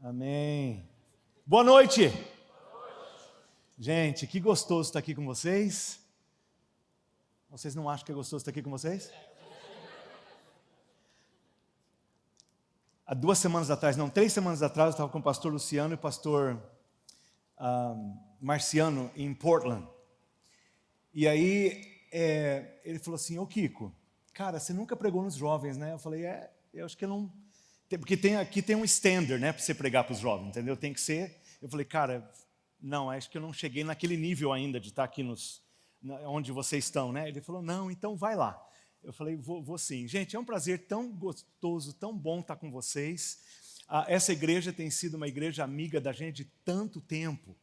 Amém. Boa noite. Gente, que gostoso estar aqui com vocês. Vocês não acham que é gostoso estar aqui com vocês? Há 2 semanas atrás, não, 3 semanas atrás, eu estava com o pastor Luciano e o pastor Marciano em Portland. E aí, ele falou assim, ô Kiko, cara, você nunca pregou nos jovens, né? Eu falei, eu acho que eu não... Porque aqui tem um standard, né, para você pregar para os jovens, entendeu? Tem que ser... Eu falei, cara, não, acho que eu não cheguei naquele nível ainda de estar aqui onde vocês estão, né? Ele falou, não, então vai lá. Eu falei, vou sim. Gente, é um prazer tão gostoso, tão bom estar com vocês. Essa igreja tem sido uma igreja amiga da gente de tanto tempo.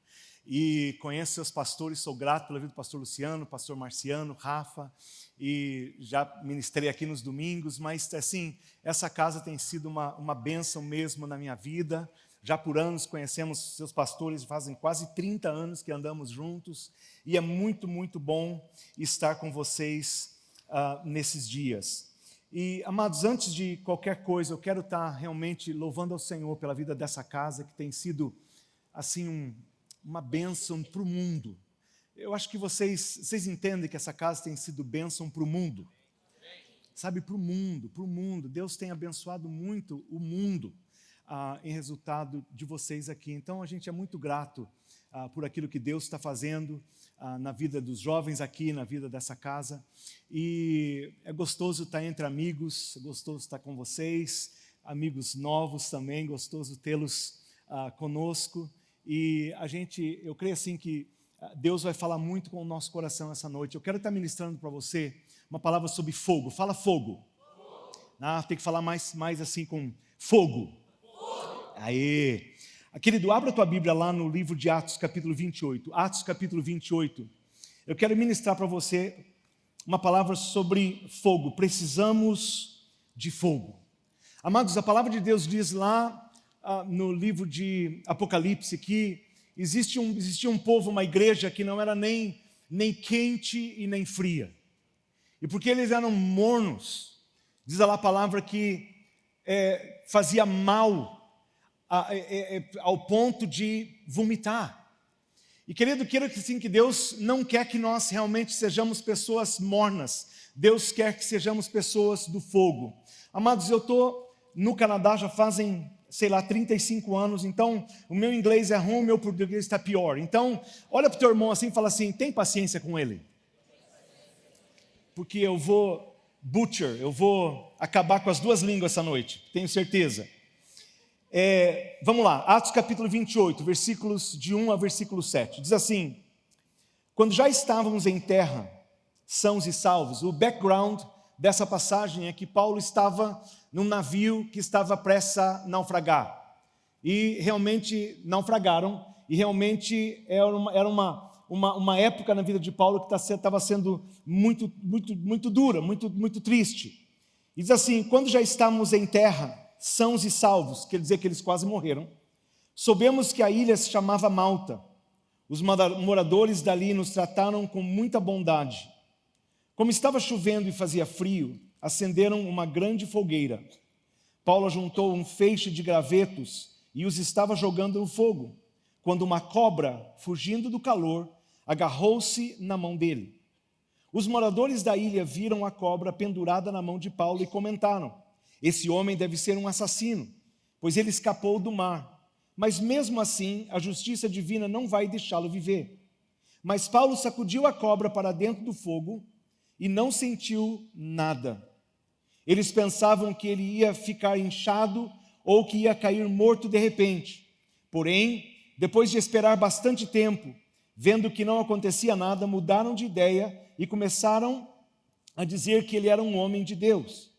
E conheço seus pastores, sou grato pela vida do pastor Luciano, pastor Marciano, Rafa, e já ministrei aqui nos domingos, mas assim, essa casa tem sido uma bênção mesmo na minha vida. Já por anos conhecemos seus pastores, fazem quase 30 anos que andamos juntos, e é muito, muito bom estar com vocês nesses dias. E, amados, antes de qualquer coisa, eu quero estar realmente louvando ao Senhor pela vida dessa casa, que tem sido, assim, uma bênção para o mundo. Eu acho que vocês entendem que essa casa tem sido bênção para o mundo. Sabe, para o mundo. Deus tem abençoado muito o mundo em resultado de vocês aqui. Então, a gente é muito grato por aquilo que Deus está fazendo na vida dos jovens aqui, na vida dessa casa. E é gostoso estar entre amigos, é gostoso estar com vocês, amigos novos também, gostoso tê-los conosco. E eu creio assim que Deus vai falar muito com o nosso coração essa noite. Eu quero estar ministrando para você uma palavra sobre fogo. Fala fogo. Tem que falar mais assim com fogo. Aê! Querido, abra a tua Bíblia lá no livro de Atos, capítulo 28. Atos, capítulo 28. Eu quero ministrar para você uma palavra sobre fogo. Precisamos de fogo. Amados, a palavra de Deus diz lá no livro de Apocalipse que existia um povo, uma igreja que não era nem quente e nem fria. E porque eles eram mornos, diz lá a palavra que fazia mal ao ponto de vomitar. E querido, que Deus não quer que nós realmente sejamos pessoas mornas. Deus quer que sejamos pessoas do fogo. Amados, eu estou no Canadá já fazem 35 anos, então o meu inglês é ruim, o meu português está pior. Então, olha para o teu irmão assim e fala assim, tem paciência com ele. Porque eu vou acabar com as 2 línguas essa noite, tenho certeza. Vamos lá, Atos capítulo 28, versículos de 1 a versículo 7. Diz assim, quando já estávamos em terra, sãos e salvos, o background dessa passagem é que Paulo estava num navio que estava prestes a naufragar. E realmente naufragaram, e realmente era uma época na vida de Paulo que estava sendo muito, muito, muito dura, muito, muito triste. E diz assim, quando já estávamos em terra, sãos e salvos, quer dizer que eles quase morreram, soubemos que a ilha se chamava Malta. Os moradores dali nos trataram com muita bondade. Como estava chovendo e fazia frio, acenderam uma grande fogueira. Paulo juntou um feixe de gravetos e os estava jogando no fogo, quando uma cobra, fugindo do calor, agarrou-se na mão dele. Os moradores da ilha viram a cobra pendurada na mão de Paulo e comentaram, esse homem deve ser um assassino, pois ele escapou do mar. Mas mesmo assim, a justiça divina não vai deixá-lo viver. Mas Paulo sacudiu a cobra para dentro do fogo e não sentiu nada. Eles pensavam que ele ia ficar inchado ou que ia cair morto de repente. Porém, depois de esperar bastante tempo, vendo que não acontecia nada, mudaram de ideia e começaram a dizer que ele era um homem de Deus.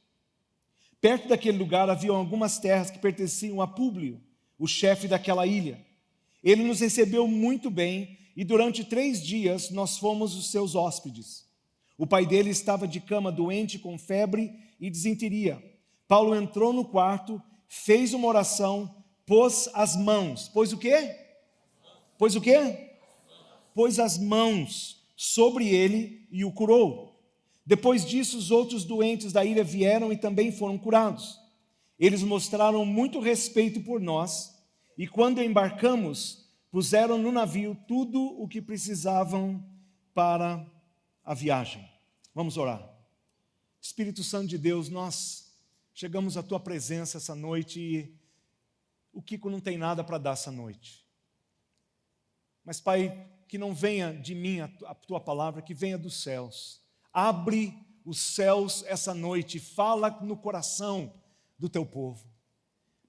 Perto daquele lugar haviam algumas terras que pertenciam a Públio, o chefe daquela ilha. Ele nos recebeu muito bem e durante 3 dias nós fomos os seus hóspedes. O pai dele estava de cama doente com febre e disenteria. Paulo entrou no quarto, fez uma oração, pôs as mãos. Pôs o quê? Pôs o quê? Pôs as mãos sobre ele e o curou. Depois disso, os outros doentes da ilha vieram e também foram curados. Eles mostraram muito respeito por nós e quando embarcamos, puseram no navio tudo o que precisavam para a viagem. Vamos orar. Espírito Santo de Deus, nós chegamos à Tua presença essa noite e o Kiko não tem nada para dar essa noite. Mas, Pai, que não venha de mim a Tua palavra, que venha dos céus. Abre os céus essa noite, fala no coração do Teu povo.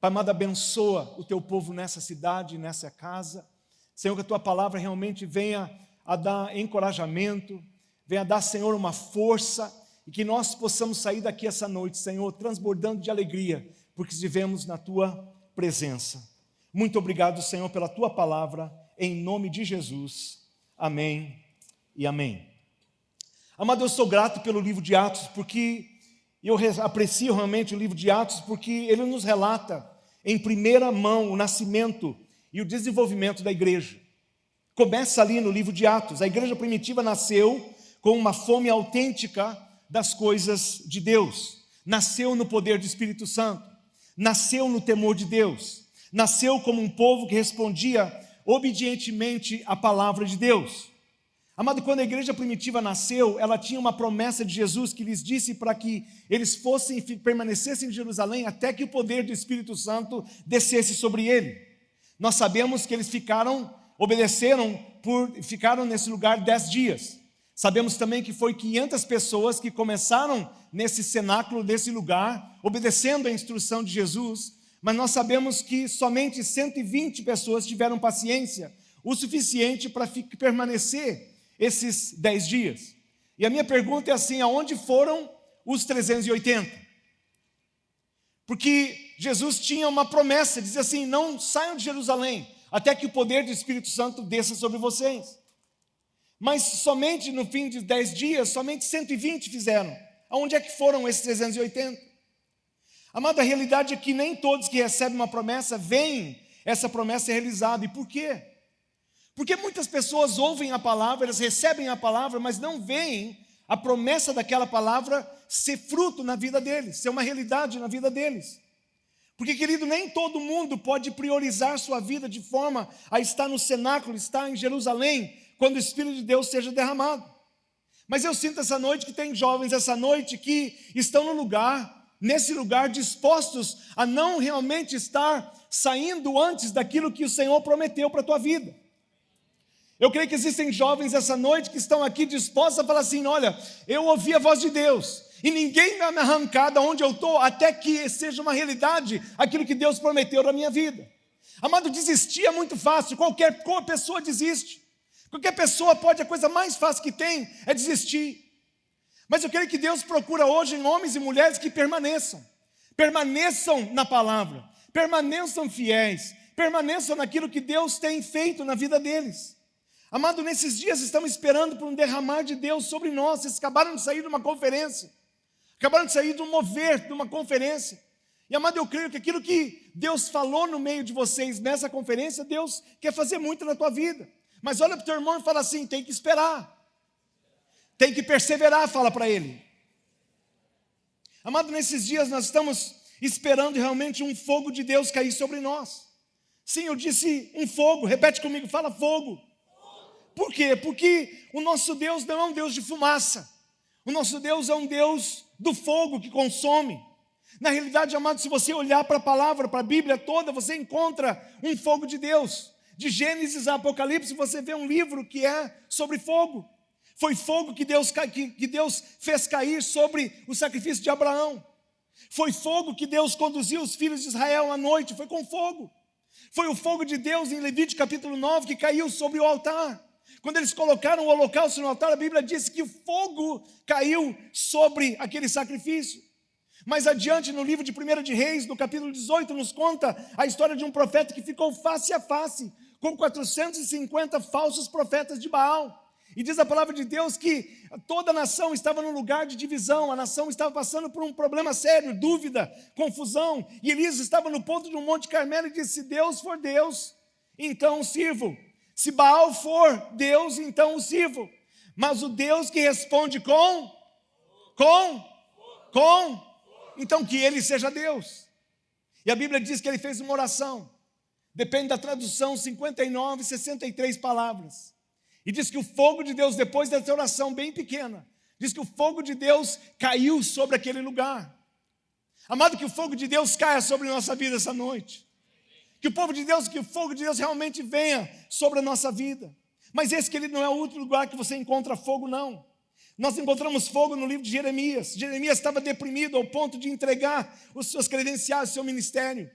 Pai amado, abençoa o Teu povo nessa cidade, nessa casa. Senhor, que a Tua palavra realmente venha a dar encorajamento, venha a dar, Senhor, uma força, e que nós possamos sair daqui essa noite, Senhor, transbordando de alegria, porque estivemos na Tua presença. Muito obrigado, Senhor, pela Tua palavra, em nome de Jesus. Amém e amém. Amado, eu sou grato pelo livro de Atos, porque eu aprecio realmente o livro de Atos, porque ele nos relata em primeira mão o nascimento e o desenvolvimento da igreja. Começa ali no livro de Atos. A igreja primitiva nasceu com uma fome autêntica das coisas de Deus. Nasceu no poder do Espírito Santo. Nasceu no temor de Deus. Nasceu como um povo que respondia obedientemente à palavra de Deus. Amado, quando a igreja primitiva nasceu, ela tinha uma promessa de Jesus que lhes disse para que eles permanecessem em Jerusalém até que o poder do Espírito Santo descesse sobre ele. Nós sabemos que eles ficaram nesse lugar 10 dias. Sabemos também que foi 500 pessoas que começaram nesse cenáculo, nesse lugar, obedecendo a instrução de Jesus, mas nós sabemos que somente 120 pessoas tiveram paciência o suficiente para permanecer esses 10 dias. E a minha pergunta é assim: aonde foram os 380? Porque Jesus tinha uma promessa, dizia assim: não saiam de Jerusalém, até que o poder do Espírito Santo desça sobre vocês. Mas somente no fim de 10 dias, somente 120 fizeram. Aonde é que foram esses 380? Amado, a realidade é que nem todos que recebem uma promessa veem essa promessa realizada. E por quê? Porque muitas pessoas ouvem a palavra, elas recebem a palavra, mas não veem a promessa daquela palavra ser fruto na vida deles, ser uma realidade na vida deles. Porque, querido, nem todo mundo pode priorizar sua vida de forma a estar no cenáculo, estar em Jerusalém, quando o Espírito de Deus seja derramado. Mas eu sinto essa noite que tem jovens essa noite que estão nesse lugar dispostos a não realmente estar saindo antes daquilo que o Senhor prometeu para a tua vida. Eu creio que existem jovens essa noite que estão aqui dispostos a falar assim: olha, eu ouvi a voz de Deus e ninguém vai me arrancar de onde eu estou até que seja uma realidade aquilo que Deus prometeu na minha vida. Amado, desistir é muito fácil, qualquer pessoa desiste. Qualquer pessoa pode, a coisa mais fácil que tem é desistir. Mas eu creio que Deus procura hoje em homens e mulheres que permaneçam na palavra, permaneçam fiéis, permaneçam naquilo que Deus tem feito na vida deles. Amado, nesses dias estamos esperando por um derramar de Deus sobre nós. Vocês acabaram de sair de uma conferência, acabaram de sair de um mover, de uma conferência. E, amado, eu creio que aquilo que Deus falou no meio de vocês nessa conferência, Deus quer fazer muito na tua vida. Mas olha para o teu irmão e fala assim: tem que esperar, tem que perseverar, fala para ele. Amado, nesses dias nós estamos esperando realmente um fogo de Deus cair sobre nós. Sim, eu disse um fogo, repete comigo, fala fogo. Por quê? Porque o nosso Deus não é um Deus de fumaça. O nosso Deus é um Deus do fogo que consome. Na realidade, amado, se você olhar para a palavra, para a Bíblia toda, você encontra um fogo de Deus. De Gênesis a Apocalipse, você vê um livro que é sobre fogo. Foi fogo que Deus fez cair sobre o sacrifício de Abraão. Foi fogo que Deus conduziu os filhos de Israel à noite, foi com fogo. Foi o fogo de Deus em Levítico capítulo 9 que caiu sobre o altar. Quando eles colocaram o holocausto no altar, a Bíblia diz que o fogo caiu sobre aquele sacrifício. Mais adiante, no livro de 1 de Reis, no capítulo 18, nos conta a história de um profeta que ficou face a face com 450 falsos profetas de Baal. E diz a palavra de Deus que toda a nação estava num lugar de divisão, a nação estava passando por um problema sério, dúvida, confusão. E Elias estava no ponto de um monte Carmelo e disse: se Deus for Deus, então o sirvo. Se Baal for Deus, então o sirvo. Mas o Deus que responde então que ele seja Deus. E a Bíblia diz que ele fez uma oração. Depende da tradução, 59, 63 palavras. E diz que o fogo de Deus, depois dessa oração bem pequena, diz que o fogo de Deus caiu sobre aquele lugar. Amado, que o fogo de Deus caia sobre a nossa vida essa noite. Que o fogo de Deus realmente venha sobre a nossa vida. Mas esse que ele não é o único lugar que você encontra fogo, não. Nós encontramos fogo no livro de Jeremias. Jeremias estava deprimido ao ponto de entregar os seus credenciais, o seu ministério.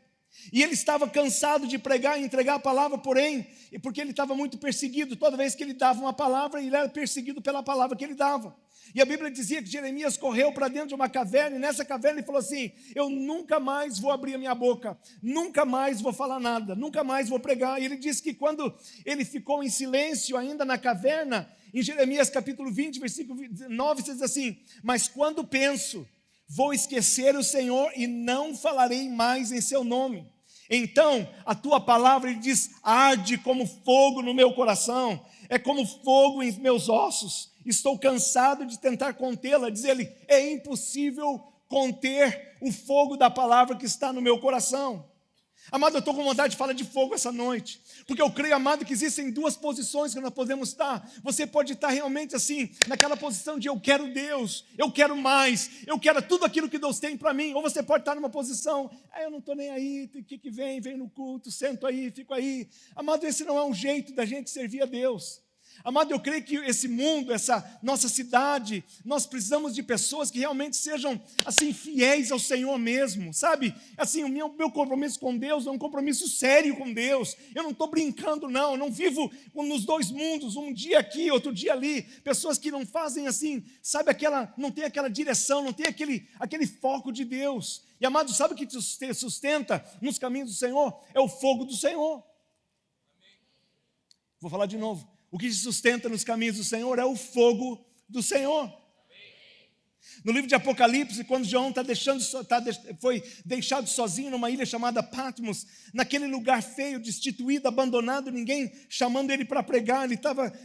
E ele estava cansado de pregar e entregar a palavra, porém, porque ele estava muito perseguido. Toda vez que ele dava uma palavra, ele era perseguido pela palavra que ele dava. E a Bíblia dizia que Jeremias correu para dentro de uma caverna, e nessa caverna ele falou assim: eu nunca mais vou abrir a minha boca, nunca mais vou falar nada, nunca mais vou pregar. E ele disse que quando ele ficou em silêncio ainda na caverna, em Jeremias capítulo 20, versículo 9, diz assim: mas quando penso, vou esquecer o Senhor e não falarei mais em seu nome. Então a tua palavra, ele diz, arde como fogo no meu coração, é como fogo em meus ossos. Estou cansado de tentar contê-la. Diz ele, é impossível conter o fogo da palavra que está no meu coração. Amado, eu estou com vontade de falar de fogo essa noite, porque eu creio, amado, que existem duas posições que nós podemos estar. Você pode estar realmente assim, naquela posição de eu quero Deus, eu quero mais, eu quero tudo aquilo que Deus tem para mim. Ou você pode estar numa posição, eu não estou nem aí, o que vem no culto, sento aí, fico aí. Amado, esse não é um jeito da gente servir a Deus. Amado, eu creio que esse mundo, essa nossa cidade, nós precisamos de pessoas que realmente sejam, assim, fiéis ao Senhor mesmo, sabe? Assim, o meu compromisso com Deus é um compromisso sério com Deus. Eu não estou brincando, não. Eu não vivo nos dois mundos, um dia aqui, outro dia ali. Pessoas que não fazem assim, sabe, não tem aquela direção, não tem aquele foco de Deus. E, amado, sabe o que te sustenta nos caminhos do Senhor? É o fogo do Senhor. Vou falar de novo. O que te sustenta nos caminhos do Senhor é o fogo do Senhor. No livro de Apocalipse, quando João foi deixado sozinho numa ilha chamada Patmos, naquele lugar feio, destituído, abandonado, ninguém chamando ele para pregar,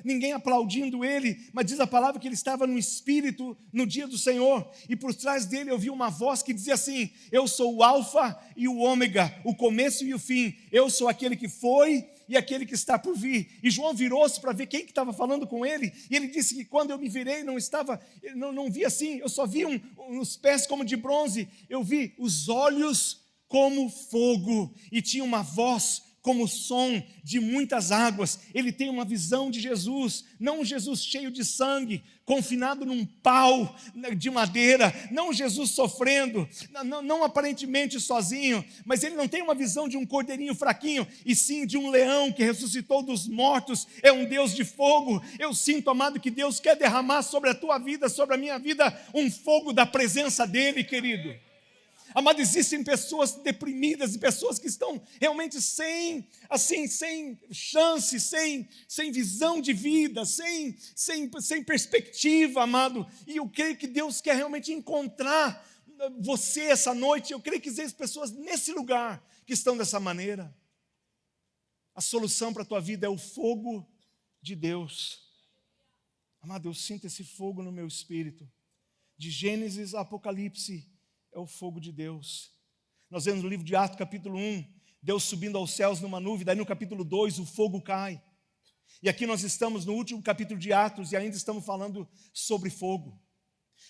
ninguém aplaudindo ele, mas diz a palavra que ele estava no Espírito no dia do Senhor, e por trás dele eu vi uma voz que dizia assim: eu sou o Alfa e o Ômega, o começo e o fim, eu sou aquele que foi e aquele que está por vir. E João virou-se para ver quem que estava falando com ele, e ele disse que quando eu me virei, não vi assim, eu só vi uns pés como de bronze, eu vi os olhos como fogo, e tinha uma voz como o som de muitas águas. Ele tem uma visão de Jesus, não um Jesus cheio de sangue, confinado num pau de madeira, não um Jesus sofrendo, não aparentemente sozinho, mas ele não tem uma visão de um cordeirinho fraquinho, e sim de um leão que ressuscitou dos mortos. É um Deus de fogo. Eu sinto, amado, que Deus quer derramar sobre a tua vida, sobre a minha vida, um fogo da presença dele, querido. Amado, existem pessoas deprimidas e pessoas que estão realmente sem chance, sem visão de vida, sem perspectiva, amado. E eu creio que Deus quer realmente encontrar você essa noite. Eu creio que existem pessoas nesse lugar que estão dessa maneira. A solução para a tua vida é o fogo de Deus. Amado, eu sinto esse fogo no meu espírito. De Gênesis a Apocalipse, é o fogo de Deus. Nós vemos no livro de Atos, capítulo 1, Deus subindo aos céus numa nuvem. Daí no capítulo 2, o fogo cai. E aqui nós estamos no último capítulo de Atos e ainda estamos falando sobre fogo.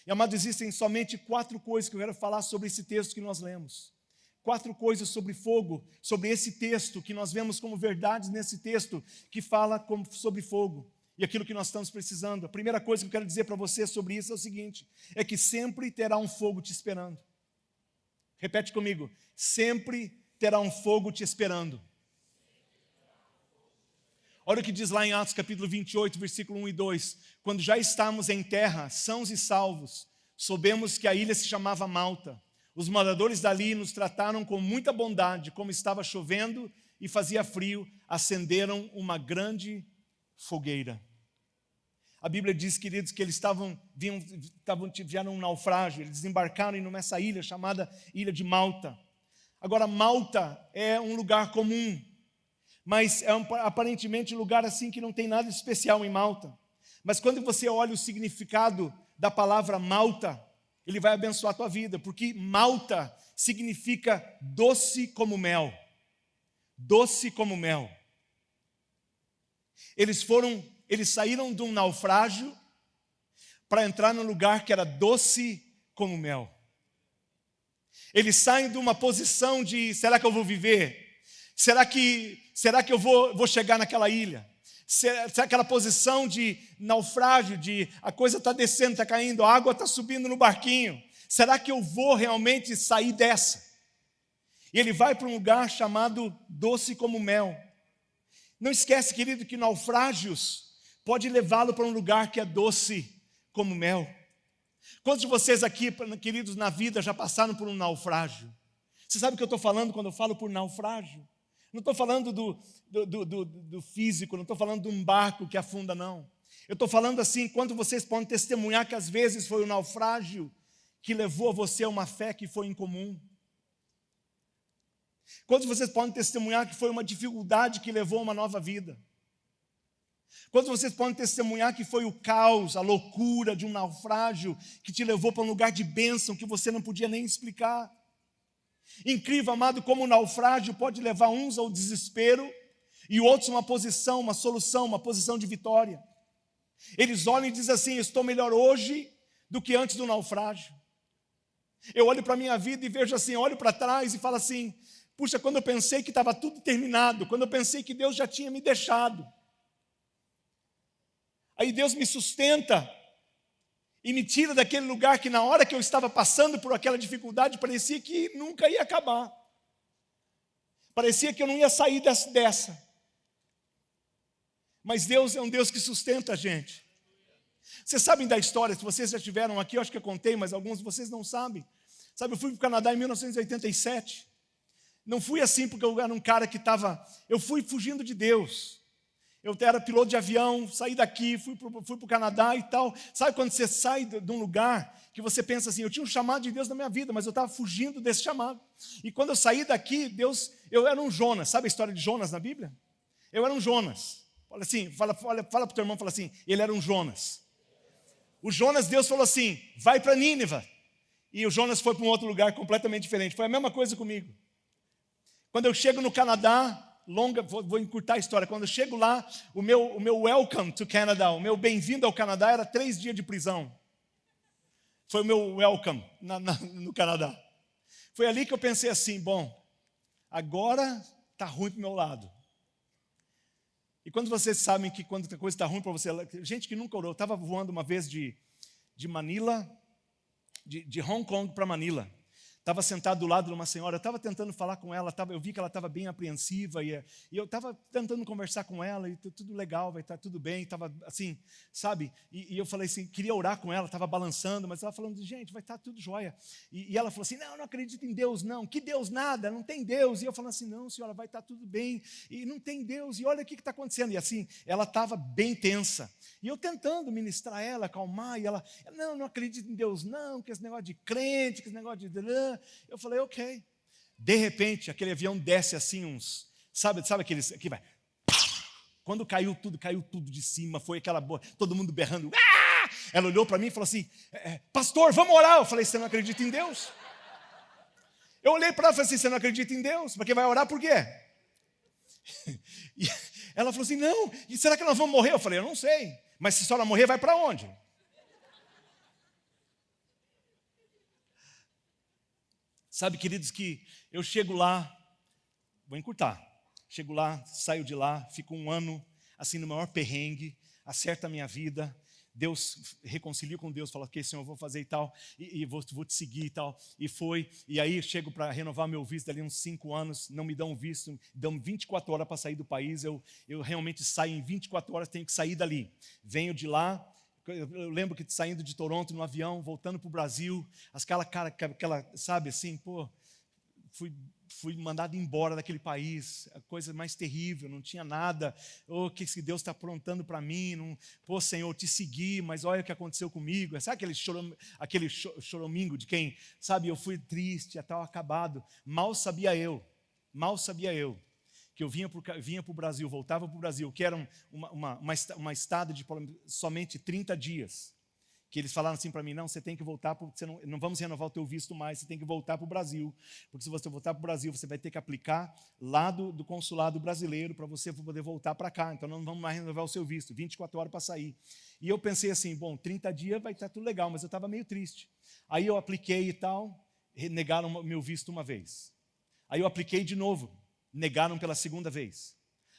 E, amado, existem somente 4 coisas que eu quero falar sobre esse texto que nós lemos. 4 coisas sobre fogo, sobre esse texto, que nós vemos como verdades nesse texto, que fala sobre fogo. E aquilo que nós estamos precisando. A primeira coisa que eu quero dizer para você sobre isso é o seguinte: é que sempre terá um fogo te esperando. Repete comigo: sempre terá um fogo te esperando. Olha o que diz lá em Atos capítulo 28, versículo 1 e 2. Quando já estávamos em terra, sãos e salvos, soubemos que a ilha se chamava Malta. Os moradores dali nos trataram com muita bondade. Como estava chovendo e fazia frio, acenderam uma grande fogueira. A Bíblia diz, queridos, que eles tiveram um naufrágio, eles desembarcaram nessa ilha chamada Ilha de Malta. Agora, Malta é um lugar comum, mas é aparentemente um lugar assim que não tem nada especial em Malta. Mas quando você olha o significado da palavra Malta, ele vai abençoar a tua vida, porque Malta significa doce como mel. doce como mel. Eles saíram de um naufrágio para entrar num lugar que era doce como mel. Eles saem de uma posição de, será que eu vou viver? Será que eu vou chegar naquela ilha? Será aquela posição de naufrágio, de a coisa está descendo, está caindo, a água está subindo no barquinho. Será que eu vou realmente sair dessa? E ele vai para um lugar chamado doce como mel. Não esquece, querido, que naufrágios pode levá-lo para um lugar que é doce como mel. Quantos de vocês aqui, queridos, na vida já passaram por um naufrágio? Você sabe o que eu estou falando quando eu falo por naufrágio? Não estou falando do físico, não estou falando de um barco que afunda, não. Eu estou falando assim, quando vocês podem testemunhar que às vezes foi o naufrágio que levou você a uma fé que foi incomum. Quantos de vocês podem testemunhar que foi uma dificuldade que levou a uma nova vida? Quantos de vocês podem testemunhar que foi o caos, a loucura de um naufrágio que te levou para um lugar de bênção que você não podia nem explicar? Incrível, amado, como o naufrágio pode levar uns ao desespero e outros a uma posição, uma solução, uma posição de vitória. Eles olham e dizem assim, estou melhor hoje do que antes do naufrágio. Eu olho para a minha vida e vejo assim, olho para trás e falo assim, puxa, quando eu pensei que estava tudo terminado, quando eu pensei que Deus já tinha me deixado, aí Deus me sustenta e me tira daquele lugar que na hora que eu estava passando por aquela dificuldade, parecia que nunca ia acabar. Parecia que eu não ia sair dessa. Mas Deus é um Deus que sustenta a gente. Vocês sabem da história, se vocês já estiveram aqui, eu acho que eu contei, mas alguns de vocês não sabem. Sabe, eu fui para o Canadá em 1987. Não fui assim porque eu era um cara que estava... Eu fui fugindo de Deus. Eu era piloto de avião, saí daqui, fui para o Canadá e tal. Sabe quando você sai de um lugar que você pensa assim, eu tinha um chamado de Deus na minha vida, mas eu estava fugindo desse chamado. E quando eu saí daqui, eu era um Jonas. Sabe a história de Jonas na Bíblia? Eu era um Jonas. Fala assim, fala para o teu irmão, fala assim, ele era um Jonas. O Jonas, Deus falou assim, vai para Nínive. E o Jonas foi para um outro lugar completamente diferente. Foi a mesma coisa comigo. Quando eu chego no Canadá, vou encurtar a história. Quando eu chego lá, o meu welcome to Canada, o meu bem-vindo ao Canadá era 3 dias de prisão. Foi o meu welcome no Canadá. Foi ali que eu pensei assim, bom, agora está ruim para o meu lado. E quando vocês sabem que quando a coisa está ruim para você, gente que nunca orou, eu estava voando uma vez de Manila, de Hong Kong para Manila. Estava sentado do lado de uma senhora, eu estava tentando falar com ela, eu vi que ela estava bem apreensiva, e eu estava tentando conversar com ela, e tudo legal, vai estar tudo bem, estava assim, sabe? E eu falei assim, queria orar com ela, estava balançando, mas ela falando, gente, vai estar tudo jóia. E ela falou assim, não acredito em Deus não, que Deus nada, não tem Deus. E eu falando assim, não senhora, vai estar tudo bem, e não tem Deus, e olha o que está acontecendo. E assim, ela estava bem tensa. E eu tentando ministrar ela, acalmar, e ela, não acredito em Deus não, que esse negócio de crente, que esse negócio de... Eu falei, ok. De repente, aquele avião desce assim uns... Sabe aqueles... Aqui vai. Quando caiu tudo de cima, foi aquela boa... Todo mundo berrando. Ah! Ela olhou para mim e falou assim, pastor, vamos orar. Eu falei, você não acredita em Deus? Eu olhei para ela e falei assim, você não acredita em Deus? Porque vai orar por quê? E ela falou assim, não, e será que nós vamos morrer? Eu falei, eu não sei. Mas se a senhora morrer, vai para onde? Sabe, queridos, que eu chego lá, vou encurtar, chego lá, saio de lá, fico 1 ano, assim, no maior perrengue, acerta a minha vida, Deus, reconcilio com Deus, fala, ok, Senhor, eu vou fazer e tal, e vou te seguir e tal, e foi, e aí chego para renovar meu visto, dali uns 5 anos, não me dão visto, dão 24 horas para sair do país, eu realmente saio em 24 horas, tenho que sair dali, venho de lá. Eu lembro que saindo de Toronto no avião, voltando para o Brasil, aquela, sabe assim, fui mandado embora daquele país, a coisa mais terrível, não tinha nada, o que Deus está aprontando para mim, não, Senhor, te segui, mas olha o que aconteceu comigo, sabe aquele choromingo de quem, sabe, eu fui triste, tal, acabado, mal sabia eu, que eu vinha para o Brasil, voltava para o Brasil, que era uma estada de somente 30 dias, que eles falaram assim para mim, não, você tem que voltar, você não vamos renovar o teu visto mais, você tem que voltar para o Brasil, porque se você voltar para o Brasil, você vai ter que aplicar lá do consulado brasileiro para você poder voltar para cá, então não vamos mais renovar o seu visto, 24 horas para sair. E eu pensei assim, bom, 30 dias vai estar tudo legal, mas eu estava meio triste. Aí eu apliquei e tal, negaram o meu visto uma vez. Aí eu apliquei de novo, negaram pela segunda vez.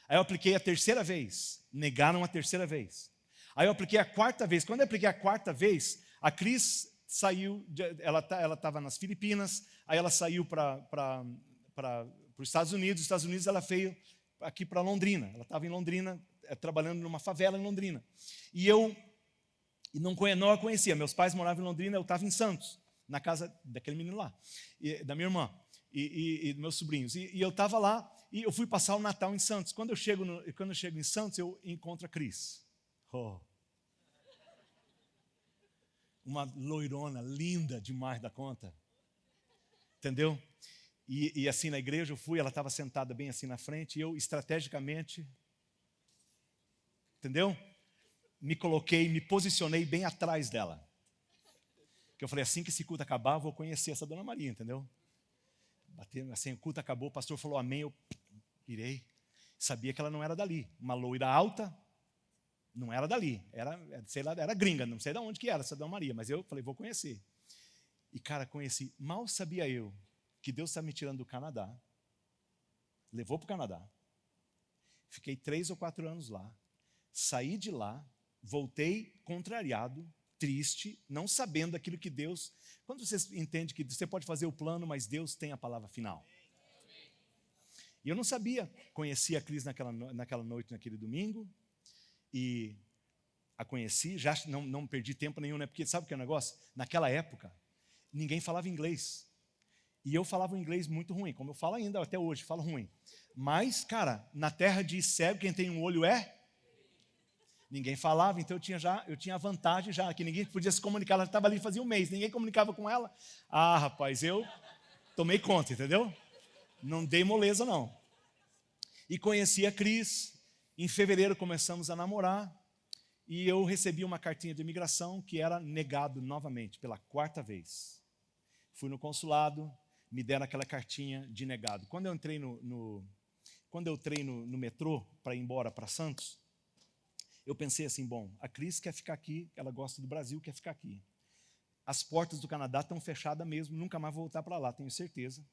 Aí eu apliquei a terceira vez, negaram a terceira vez. Aí eu apliquei a quarta vez. Quando eu apliquei a quarta vez, a Cris saiu, ela estava nas Filipinas, aí ela saiu para os Estados Unidos. Os Estados Unidos ela veio aqui para Londrina. Ela estava em Londrina, trabalhando numa favela em Londrina. E eu não a conhecia. Meus pais moravam em Londrina, eu estava em Santos, na casa daquele menino lá, da minha irmã e meus sobrinhos. E eu estava lá e eu fui passar o Natal em Santos. Quando eu chego em Santos, eu encontro a Cris. Oh. Uma loirona linda demais da conta. Entendeu? E assim na igreja eu fui, ela estava sentada bem assim na frente, e eu estrategicamente, entendeu? Me coloquei, me posicionei bem atrás dela. Que eu falei, assim que esse culto acabar, eu vou conhecer essa Dona Maria, entendeu? Batendo assim, o culto acabou, o pastor falou amém, eu virei. Sabia que ela não era dali. Uma loira alta, não era dali, sei lá, era gringa, não sei de onde que era essa Dona Maria, mas eu falei, vou conhecer. E cara, conheci, mal sabia eu que Deus está me tirando do Canadá, levou para o Canadá, fiquei 3 ou 4 anos lá, saí de lá, voltei contrariado, triste, não sabendo aquilo que Deus, quando você entende que você pode fazer o plano, mas Deus tem a palavra final. E eu não sabia, conheci a Cris naquela noite, naquele domingo, e a conheci, já não perdi tempo nenhum, né? Porque sabe o que é o negócio? Naquela época, ninguém falava inglês. E eu falava um inglês muito ruim, como eu falo ainda até hoje, falo ruim. Mas, cara, na terra de cego, quem tem um olho é? Ninguém falava, então eu tinha a vantagem já, que ninguém podia se comunicar. Ela estava ali fazia um mês, ninguém comunicava com ela. Ah, rapaz, eu tomei conta, entendeu? Não dei moleza, não. E conheci a Cris. Em fevereiro começamos a namorar e eu recebi uma cartinha de imigração que era negado novamente, pela 4ª vez. Fui no consulado, me deram aquela cartinha de negado. Quando eu entrei no metrô para ir embora para Santos, eu pensei assim, bom, a Cris quer ficar aqui, ela gosta do Brasil, quer ficar aqui. As portas do Canadá estão fechadas mesmo, nunca mais vou voltar para lá, tenho certeza.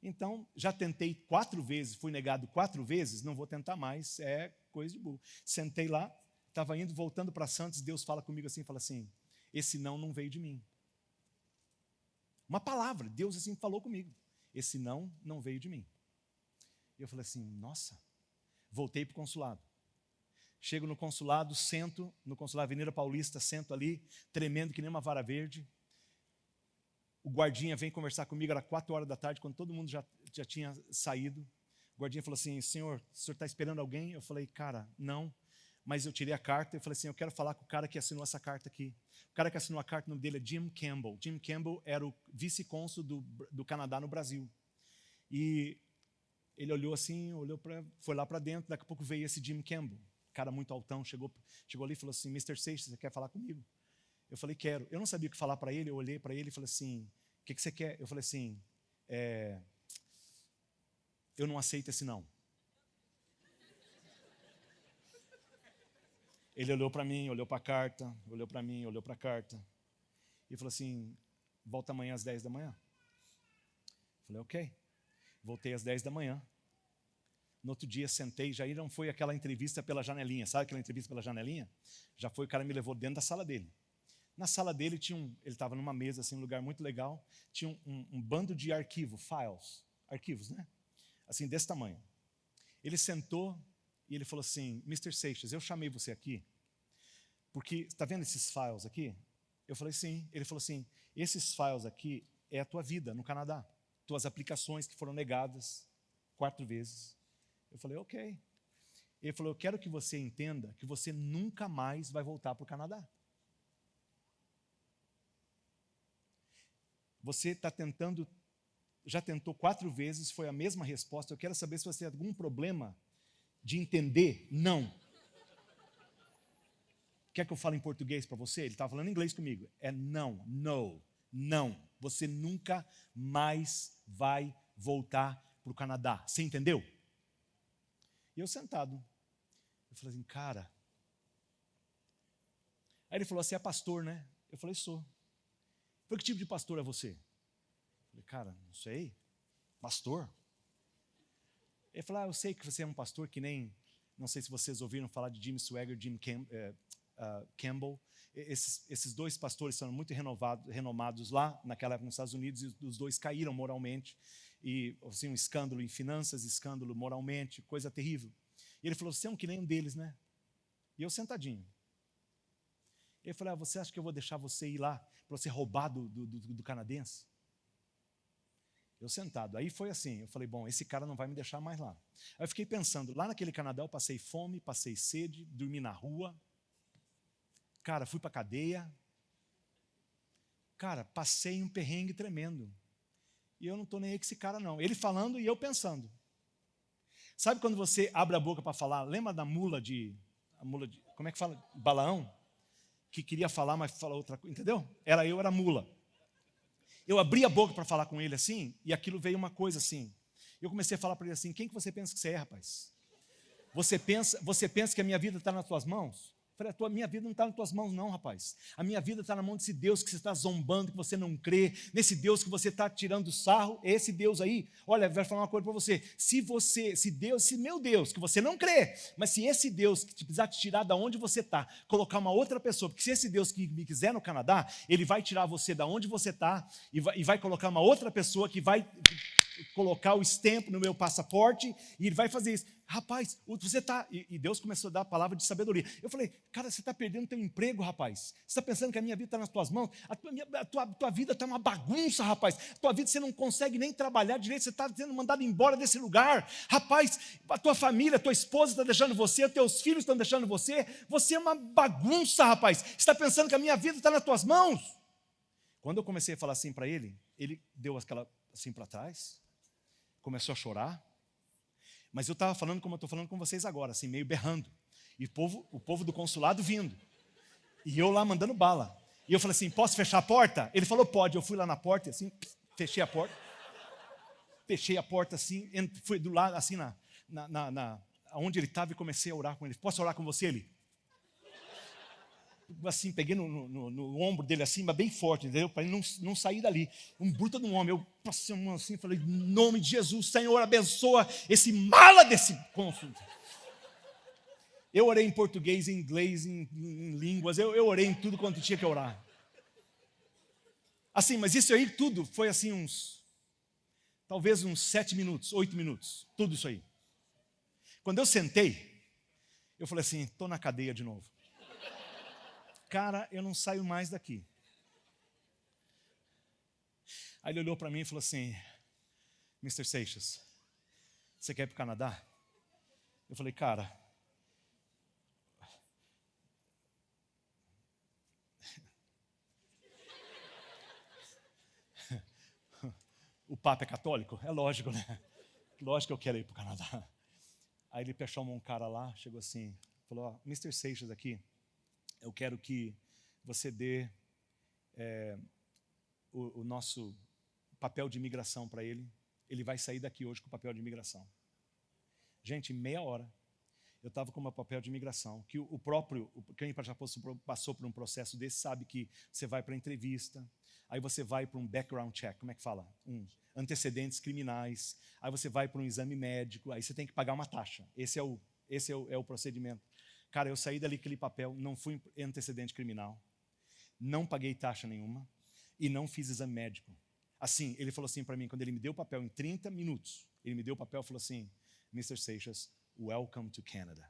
Então, já tentei 4 vezes, fui negado 4 vezes, não vou tentar mais, é coisa de burro. Sentei lá, estava indo, voltando para Santos, Deus fala comigo assim, fala assim, esse não veio de mim. Uma palavra, Deus assim falou comigo, esse não veio de mim. E eu falei assim, nossa, voltei para o consulado. Chego no consulado, sento, no consulado Avenida Paulista, sento ali, tremendo que nem uma vara verde. O guardinha vem conversar comigo, era 4 horas da tarde, quando todo mundo já tinha saído. O guardinha falou assim, senhor, o senhor está esperando alguém? Eu falei, cara, não. Mas eu tirei a carta e falei assim, eu quero falar com o cara que assinou essa carta aqui. O cara que assinou a carta, o nome dele é Jim Campbell. Jim Campbell era o vice-cônsul do Canadá no Brasil. E ele olhou assim, foi lá para dentro, daqui a pouco veio esse Jim Campbell, cara muito altão, chegou ali e falou assim, Mr. Seixas, você quer falar comigo? Eu falei, quero. Eu não sabia o que falar para ele, eu olhei para ele e falei assim, o que você quer? Eu falei assim, eu não aceito esse não. Ele olhou para mim, olhou para a carta, olhou para mim, olhou para a carta, e falou assim, volta amanhã às 10 da manhã. Eu falei, ok. Voltei às 10 da manhã. No outro dia sentei, já não foi aquela entrevista pela janelinha, sabe aquela entrevista pela janelinha? Já foi, o cara me levou dentro da sala dele. Na sala dele ele estava numa mesa, assim, um lugar muito legal, tinha um bando de arquivos, arquivos, né? Assim, desse tamanho. Ele sentou e ele falou assim, Mr. Seixas, eu chamei você aqui, porque, está vendo esses files aqui? Eu falei, sim. Ele falou assim, esses files aqui é a tua vida no Canadá, tuas aplicações que foram negadas 4 vezes. Eu falei, ok. Ele falou, eu quero que você entenda que você nunca mais vai voltar para o Canadá. Você está tentando, já tentou 4 vezes, foi a mesma resposta. Eu quero saber se você tem algum problema de entender. Não. Quer que eu fale em português para você? Ele estava falando em inglês comigo. É não, no, não. Você nunca mais vai voltar para o Canadá. Você entendeu? E eu sentado. Eu falei assim, cara. Aí ele falou, você é pastor, né? Eu falei, sou. Ele falou, que tipo de pastor é você? Eu falei, cara, não sei. Pastor? Ele falou, eu sei que você é um pastor que nem... Não sei se vocês ouviram falar de Jim Swagger, Campbell. Esses dois pastores são muito renomados lá, naquela época nos Estados Unidos, e os dois caíram moralmente. E assim, um escândalo em finanças, escândalo moralmente, coisa terrível. E ele falou, você é um que nem um deles, né? E eu sentadinho. Ele falou, você acha que eu vou deixar você ir lá para você roubar do canadense? Eu sentado. Aí foi assim, eu falei, bom, esse cara não vai me deixar mais lá. Aí eu fiquei pensando, lá naquele Canadá eu passei fome, passei sede, dormi na rua. Cara, fui para a cadeia. Cara, passei um perrengue tremendo. E eu não estou nem aí com esse cara não. Ele falando e eu pensando. Sabe quando você abre a boca para falar? Lembra da mula de... Como é que fala? Balaão? Que queria falar, mas falou outra coisa, entendeu? Era a mula. Eu abri a boca para falar com ele assim, e aquilo veio uma coisa assim. Eu comecei a falar para ele assim, quem que você pensa que você é, rapaz? Você pensa que a minha vida está nas tuas mãos? Eu falei, minha vida não está nas tuas mãos não, rapaz. A minha vida está na mão desse Deus que você está zombando, que você não crê, nesse Deus que você está tirando sarro, é esse Deus aí. Olha, vai falar uma coisa para você, se meu Deus, que você não crê, mas se esse Deus que precisar te tirar da onde você está, colocar uma outra pessoa, porque se esse Deus que me quiser no Canadá, ele vai tirar você da onde você está e vai colocar uma outra pessoa que vai colocar o stamp no meu passaporte e ele vai fazer isso. Rapaz, você está... E Deus começou a dar a palavra de sabedoria. Eu falei, cara, você está perdendo teu emprego, rapaz. Você está pensando que a minha vida está nas tuas mãos? A tua vida está uma bagunça, rapaz. A tua vida você não consegue nem trabalhar direito, você está sendo mandado embora desse lugar. Rapaz, a tua família, a tua esposa está deixando você, os teus filhos estão deixando você. Você é uma bagunça, rapaz. Você está pensando que a minha vida está nas tuas mãos? Quando eu comecei a falar assim para ele deu aquela assim para trás, começou a chorar. Mas eu estava falando como eu estou falando com vocês agora, assim, meio berrando. E o povo do consulado vindo. E eu lá mandando bala. E eu falei assim, posso fechar a porta? Ele falou, pode. Eu fui lá na porta, assim, fechei a porta. Fechei a porta, assim, fui do lado, assim, onde ele estava e comecei a orar com ele. Posso orar com você, ele? Assim, peguei no ombro dele assim, mas bem forte, entendeu? Para ele não sair dali. Um bruto de um homem. Eu passei a mão assim e falei, em nome de Jesus, Senhor, abençoa esse mala desse cônsul. Eu orei em português, em inglês, em línguas. Eu orei em tudo quanto tinha que orar. Assim, mas isso aí tudo foi assim talvez uns 7 minutos, 8 minutos. Tudo isso aí. Quando eu sentei, eu falei assim, estou na cadeia de novo. Cara, eu não saio mais daqui. Aí ele olhou para mim e falou assim, Mr. Seixas, você quer ir para o Canadá? Eu falei, cara, o Papa é católico? É lógico, né? Lógico que eu quero ir para o Canadá. Aí ele fechou um cara lá, chegou assim, falou, Mr. Seixas aqui, eu quero que você dê o nosso papel de imigração para ele. Ele vai sair daqui hoje com o papel de imigração. Gente, em meia hora, eu estava com o meu papel de imigração, que quem já passou por um processo desse sabe que você vai para a entrevista, aí você vai para um background check, como é que fala? Antecedentes criminais, aí você vai para um exame médico, aí você tem que pagar uma taxa. Esse é o procedimento. Cara, eu saí dali com aquele papel, não fui antecedente criminal, não paguei taxa nenhuma e não fiz exame médico. Assim, ele falou assim para mim, quando ele me deu o papel em 30 minutos, ele me deu o papel e falou assim, Mr. Seixas, welcome to Canada.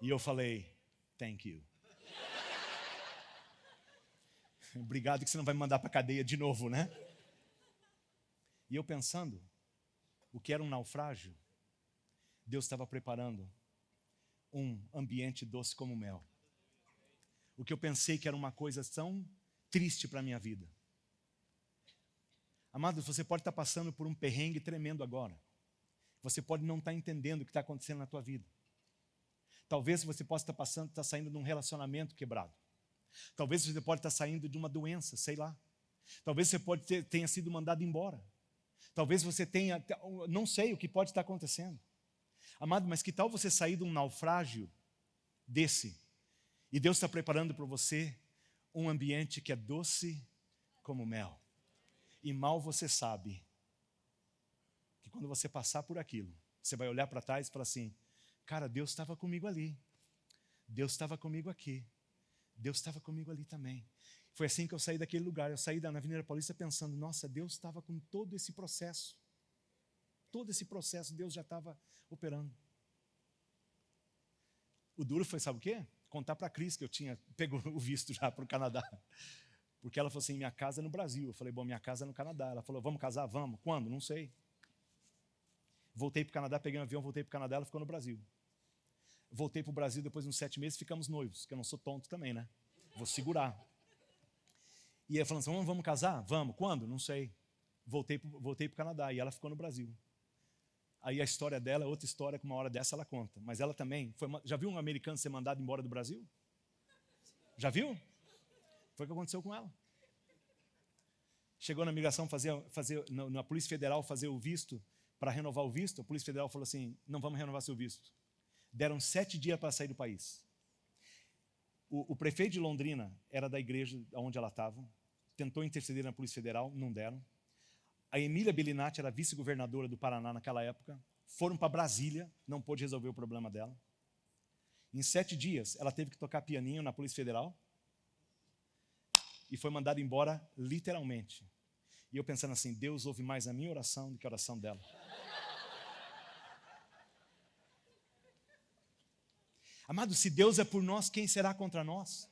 E eu falei, thank you. Obrigado que você não vai me mandar para a cadeia de novo, né? E eu pensando, o que era um naufrágio, Deus estava preparando um ambiente doce como mel. O que eu pensei que era uma coisa tão triste para a minha vida. Amado, você pode estar passando por um perrengue tremendo agora. Você pode não estar entendendo o que está acontecendo na tua vida. Talvez você possa estar saindo de um relacionamento quebrado. Talvez você pode estar saindo de uma doença, sei lá. Talvez você tenha sido mandado embora. Talvez você tenha, não sei o que pode estar acontecendo. Amado, mas que tal você sair de um naufrágio desse, e Deus está preparando para você um ambiente que é doce como mel. E mal você sabe que quando você passar por aquilo, você vai olhar para trás e falar assim, cara, Deus estava comigo ali. Deus estava comigo aqui. Deus estava comigo ali também. Foi assim que eu saí daquele lugar. Eu saí na Avenida Paulista pensando, nossa, Deus estava com todo esse processo. Todo esse processo Deus já estava operando. O duro foi, sabe o quê? Contar para a Cris que eu tinha pego o visto já para o Canadá. Porque ela falou assim, minha casa é no Brasil. Eu falei, bom, minha casa é no Canadá. Ela falou, vamos casar? Vamos. Quando? Não sei. Voltei para o Canadá, peguei um avião, voltei para o Canadá, ela ficou no Brasil. Voltei para o Brasil, depois de uns 7 meses, ficamos noivos, que eu não sou tonto também, né? Vou segurar. E ela falou assim, vamos casar? Vamos. Quando? Não sei. Voltei para o Canadá e ela ficou no Brasil. Aí a história dela é outra história, que uma hora dessa ela conta. Mas ela também, já viu um americano ser mandado embora do Brasil? Já viu? Foi o que aconteceu com ela. Chegou na migração, na Polícia Federal fazer o visto, para renovar o visto, a Polícia Federal falou assim, não vamos renovar seu visto. Deram 7 dias para sair do país. O prefeito de Londrina era da igreja onde ela estava, tentou interceder na Polícia Federal, não deram. A Emília Bellinati era vice-governadora do Paraná naquela época, foram para Brasília, não pôde resolver o problema dela. Em 7 dias, ela teve que tocar pianinho na Polícia Federal e foi mandada embora literalmente. E eu pensando assim, Deus ouve mais a minha oração do que a oração dela. Amado, se Deus é por nós, quem será contra nós?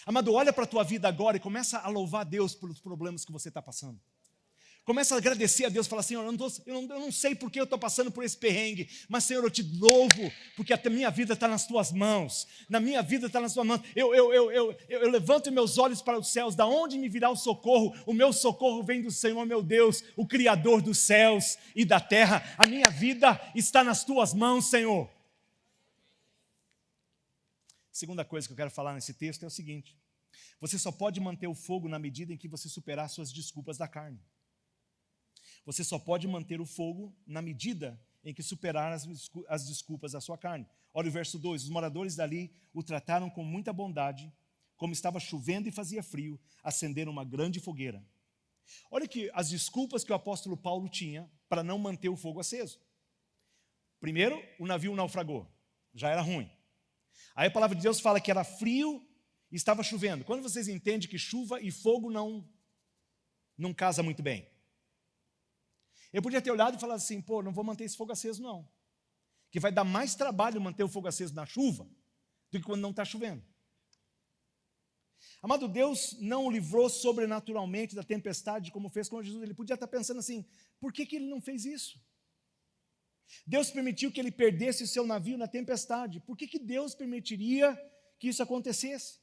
Amado, olha para a tua vida agora e começa a louvar Deus pelos problemas que você está passando. Começa a agradecer a Deus, fala assim, eu não sei por que eu estou passando por esse perrengue, mas Senhor, eu te louvo, porque a minha vida está nas tuas mãos, na minha vida está nas tuas mãos, eu levanto meus olhos para os céus, da onde me virá o meu socorro vem do Senhor, meu Deus, o Criador dos céus e da terra, a minha vida está nas tuas mãos, Senhor. Segunda coisa que eu quero falar nesse texto é o seguinte, você só pode manter o fogo na medida em que você superar suas desculpas da carne. Você só pode manter o fogo na medida em que superar as desculpas da sua carne. Olha o verso 2, os moradores dali o trataram com muita bondade, como estava chovendo e fazia frio, acenderam uma grande fogueira. Olha que as desculpas que o apóstolo Paulo tinha para não manter o fogo aceso. Primeiro, o navio naufragou, já era ruim. Aí a palavra de Deus fala que era frio e estava chovendo. Quando vocês entendem que chuva e fogo não casa muito bem? Eu podia ter olhado e falado assim, pô, não vou manter esse fogo aceso não. Que vai dar mais trabalho manter o fogo aceso na chuva do que quando não está chovendo. Amado, Deus não o livrou sobrenaturalmente da tempestade como fez com Jesus. Ele podia estar pensando assim, por que ele não fez isso? Deus permitiu que ele perdesse o seu navio na tempestade. Por que Deus permitiria que isso acontecesse?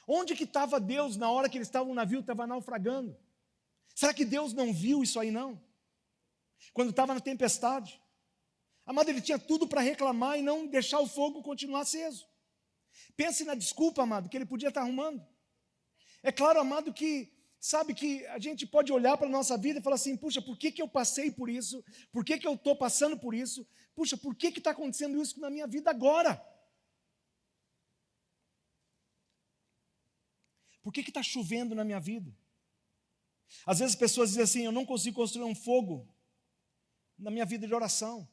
Onde que estava Deus na hora que o navio estava naufragando? Será que Deus não viu isso aí não? Quando estava na tempestade. Amado, ele tinha tudo para reclamar e não deixar o fogo continuar aceso. Pense na desculpa, amado, que ele podia estar arrumando. É claro, amado, que sabe que a gente pode olhar para a nossa vida e falar assim, puxa, por que eu passei por isso? Por que eu estou passando por isso? Puxa, por que está acontecendo isso na minha vida agora? Por que está chovendo na minha vida? Às vezes as pessoas dizem assim, eu não consigo construir um fogo na minha vida de oração.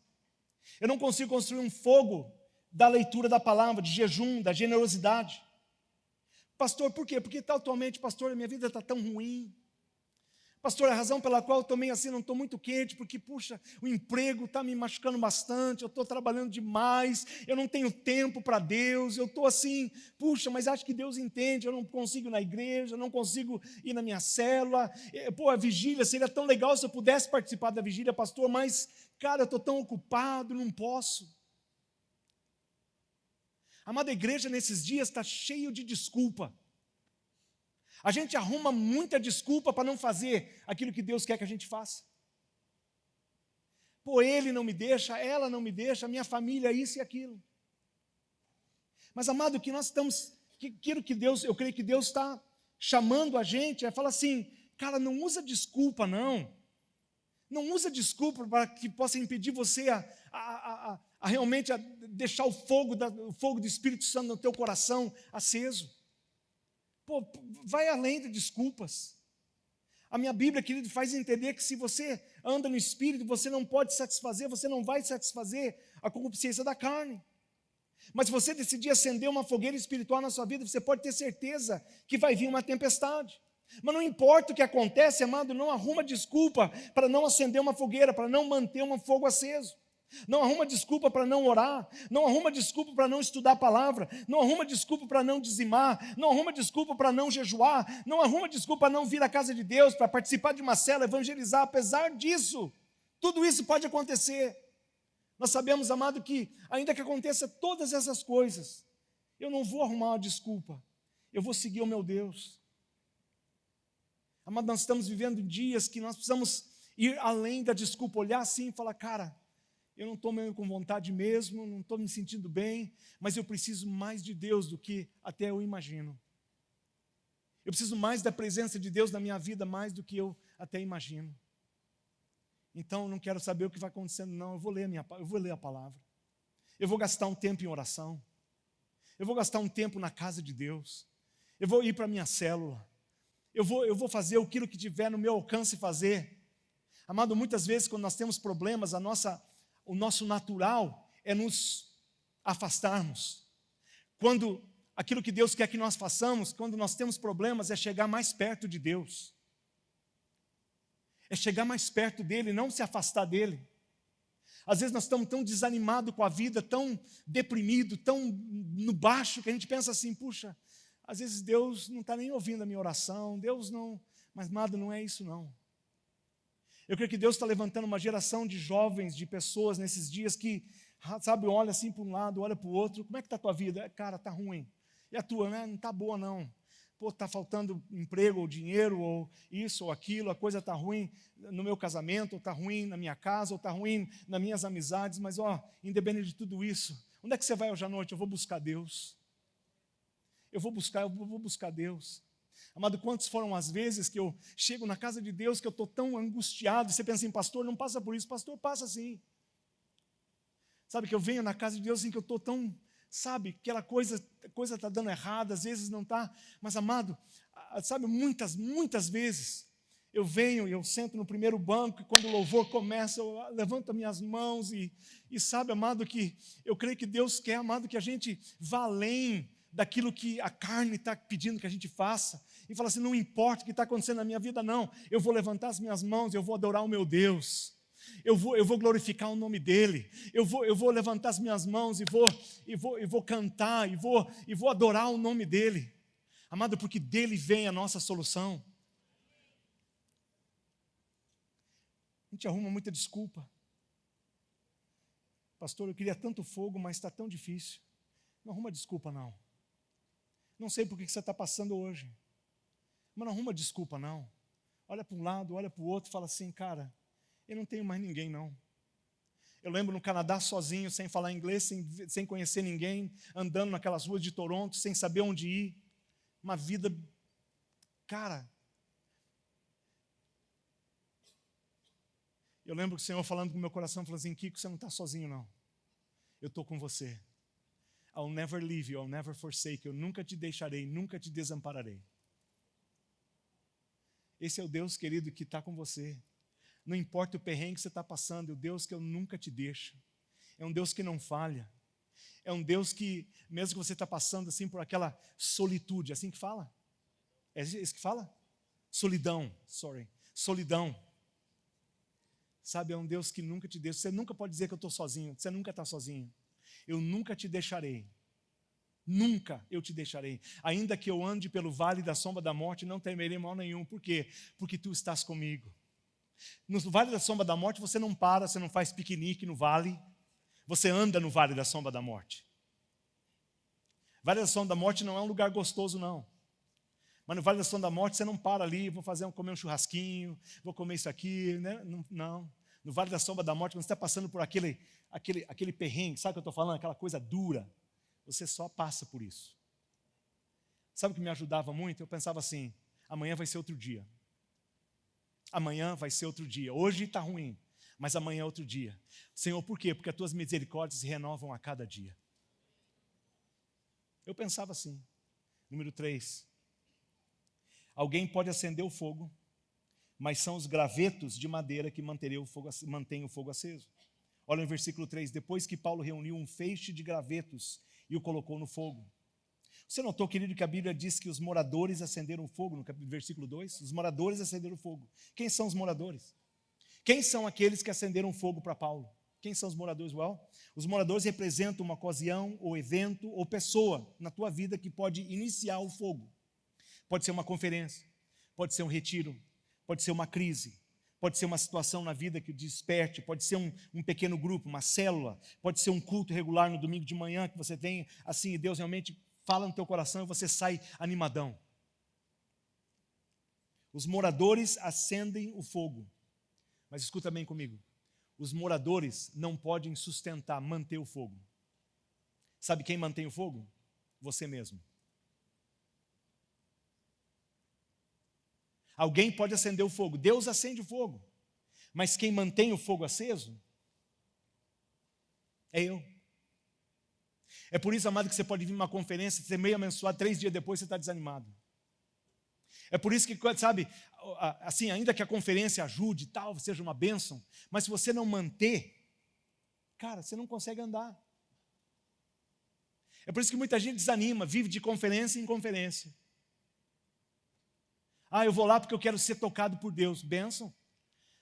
Eu não consigo construir um fogo da leitura da palavra, de jejum, da generosidade. Pastor, por quê? Porque atualmente, pastor, a minha vida está tão ruim. Pastor, a razão pela qual eu também assim não estou muito quente, porque, puxa, o emprego está me machucando bastante, eu estou trabalhando demais, eu não tenho tempo para Deus, eu estou assim, puxa, mas acho que Deus entende, eu não consigo ir na igreja, eu não consigo ir na minha célula, pô, a vigília, seria tão legal se eu pudesse participar da vigília, pastor, mas, cara, eu estou tão ocupado, não posso. Amada, a igreja nesses dias está cheio de desculpa. A gente arruma muita desculpa para não fazer aquilo que Deus quer que a gente faça. Pô, ele não me deixa, ela não me deixa, minha família, isso e aquilo. Mas, amado, que nós estamos, aquilo que Deus, eu creio que Deus está chamando a gente, é falar assim, cara, não usa desculpa, não. Não usa desculpa para que possa impedir você a realmente deixar o fogo do Espírito Santo no teu coração aceso. Pô, vai além de desculpas. A minha Bíblia, querido, faz entender que se você anda no Espírito, você não pode satisfazer, você não vai satisfazer a concupiscência da carne. Mas se você decidir acender uma fogueira espiritual na sua vida, você pode ter certeza que vai vir uma tempestade. Mas não importa o que acontece, amado, não arruma desculpa para não acender uma fogueira, para não manter um fogo aceso. Não arruma desculpa para não orar, não arruma desculpa para não estudar a palavra, não arruma desculpa para não dizimar, não arruma desculpa para não jejuar, não arruma desculpa para não vir à casa de Deus, para participar de uma célula, evangelizar. Apesar disso, tudo isso pode acontecer. Nós sabemos, amado, que ainda que aconteça todas essas coisas, eu não vou arrumar uma desculpa, eu vou seguir o meu Deus. Amado, nós estamos vivendo dias que nós precisamos ir além da desculpa, olhar assim e falar, cara, eu não estou meio com vontade mesmo, não estou me sentindo bem, mas eu preciso mais de Deus do que até eu imagino. Eu preciso mais da presença de Deus na minha vida, mais do que eu até imagino. Então, eu não quero saber o que vai acontecendo, não. Eu vou ler a palavra. Eu vou gastar um tempo em oração. Eu vou gastar um tempo na casa de Deus. Eu vou ir para a minha célula. Eu vou fazer aquilo que tiver no meu alcance fazer. Amado, muitas vezes, quando nós temos problemas, o nosso natural é nos afastarmos. Quando aquilo que Deus quer que nós façamos, quando nós temos problemas, é chegar mais perto de Deus. É chegar mais perto dEle, não se afastar dEle. Às vezes nós estamos tão desanimados com a vida, tão deprimidos, tão no baixo, que a gente pensa assim, puxa, às vezes Deus não está nem ouvindo a minha oração, Deus não... Mas, amado, não é isso não. Eu creio que Deus está levantando uma geração de jovens, de pessoas nesses dias que, sabe, olha assim para um lado, olha para o outro, como é que está a tua vida? Cara, está ruim. E a tua, né? Não está boa não. Pô, está faltando emprego ou dinheiro, ou isso ou aquilo, a coisa está ruim no meu casamento, ou está ruim na minha casa, ou está ruim nas minhas amizades, mas, independente de tudo isso, onde é que você vai hoje à noite? Eu vou buscar Deus. Eu vou buscar Deus. Amado, quantas foram as vezes que eu chego na casa de Deus, que eu estou tão angustiado, e você pensa assim, pastor, não passa por isso. Pastor, passa sim. Sabe que eu venho na casa de Deus assim, que eu estou tão... Sabe, aquela coisa está dando errado, às vezes não está, mas amado, sabe, muitas vezes eu venho e eu sento no primeiro banco e quando o louvor começa, eu levanto as minhas mãos e sabe, amado, que eu creio que Deus quer, amado, que a gente vá além daquilo que a carne está pedindo que a gente faça e fala assim, não importa o que está acontecendo na minha vida, não, eu vou levantar as minhas mãos e eu vou adorar o meu Deus. Eu vou glorificar o nome dEle, eu vou levantar as minhas mãos e vou cantar, e vou adorar o nome dEle. Amado, porque dEle vem a nossa solução. A gente arruma muita desculpa. Pastor, eu queria tanto fogo, mas está tão difícil. Não arruma desculpa, não. Não sei por que você está passando hoje, mas não arruma desculpa, não. Olha para um lado, olha para o outro e fala assim, cara, eu não tenho mais ninguém, não. Eu lembro no Canadá sozinho, sem falar inglês, sem conhecer ninguém, andando naquelas ruas de Toronto, sem saber onde ir. Uma vida, cara. Eu lembro que o Senhor falando com o meu coração, falando assim, Kiko, você não está sozinho, não. Eu estou com você. I'll never leave you, I'll never forsake you. Eu nunca te deixarei, nunca te desampararei. Esse é o Deus, querido, que está com você. Não importa o perrengue que você está passando, é o Deus que eu nunca te deixo. É um Deus que não falha. É um Deus que, mesmo que você está passando assim por aquela solitude, assim que fala? É isso que fala? Solidão. Sabe, é um Deus que nunca te deixa. Você nunca pode dizer que eu estou sozinho. Você nunca está sozinho. Eu nunca te deixarei. Nunca eu te deixarei. Ainda que eu ande pelo vale da sombra da morte, não temerei mal nenhum. Por quê? Porque tu estás comigo. No vale da sombra da morte você não para, você não faz piquenique no vale, você anda no vale da sombra da morte. Vale da sombra da morte não é um lugar gostoso, não. Mas no vale da sombra da morte você não para ali, vou comer um churrasquinho, vou comer isso aqui, né? Não. No vale da sombra da morte, quando você está passando por aquele perrengue, sabe o que eu estou falando? Aquela coisa dura, Você só passa por isso. Sabe o que me ajudava muito? Eu pensava assim, amanhã vai ser outro dia. Amanhã vai ser outro dia. Hoje está ruim, mas amanhã é outro dia. Senhor, por quê? Porque as tuas misericórdias se renovam a cada dia. Eu pensava assim. Número 3. Alguém pode acender o fogo, mas são os gravetos de madeira que mantêm o fogo aceso. Olha no versículo 3. Depois que Paulo reuniu um feixe de gravetos e o colocou no fogo. Você notou, querido, que a Bíblia diz que os moradores acenderam o fogo, no versículo 2? Os moradores acenderam o fogo. Quem são os moradores? Quem são aqueles que acenderam fogo para Paulo? Quem são os moradores? Os moradores representam uma ocasião, ou evento, ou pessoa na tua vida que pode iniciar o fogo. Pode ser uma conferência, pode ser um retiro, pode ser uma crise, pode ser uma situação na vida que desperte, pode ser um pequeno grupo, uma célula, pode ser um culto regular no domingo de manhã que você tem, assim, e Deus realmente fala no teu coração e você sai animadão. Os moradores acendem o fogo. Mas escuta bem comigo. Os moradores não podem sustentar, manter o fogo. Sabe quem mantém o fogo? Você mesmo. Alguém pode acender o fogo. Deus acende o fogo. Mas quem mantém o fogo aceso é eu. É por isso, amado, que você pode vir numa conferência, ser meio abençoado, 3 dias depois você está desanimado. É por isso que, sabe, assim, ainda que a conferência ajude e tal, seja uma bênção, mas se você não manter, cara, você não consegue andar. É por isso que muita gente desanima, vive de conferência em conferência. Eu vou lá porque eu quero ser tocado por Deus. Bênção.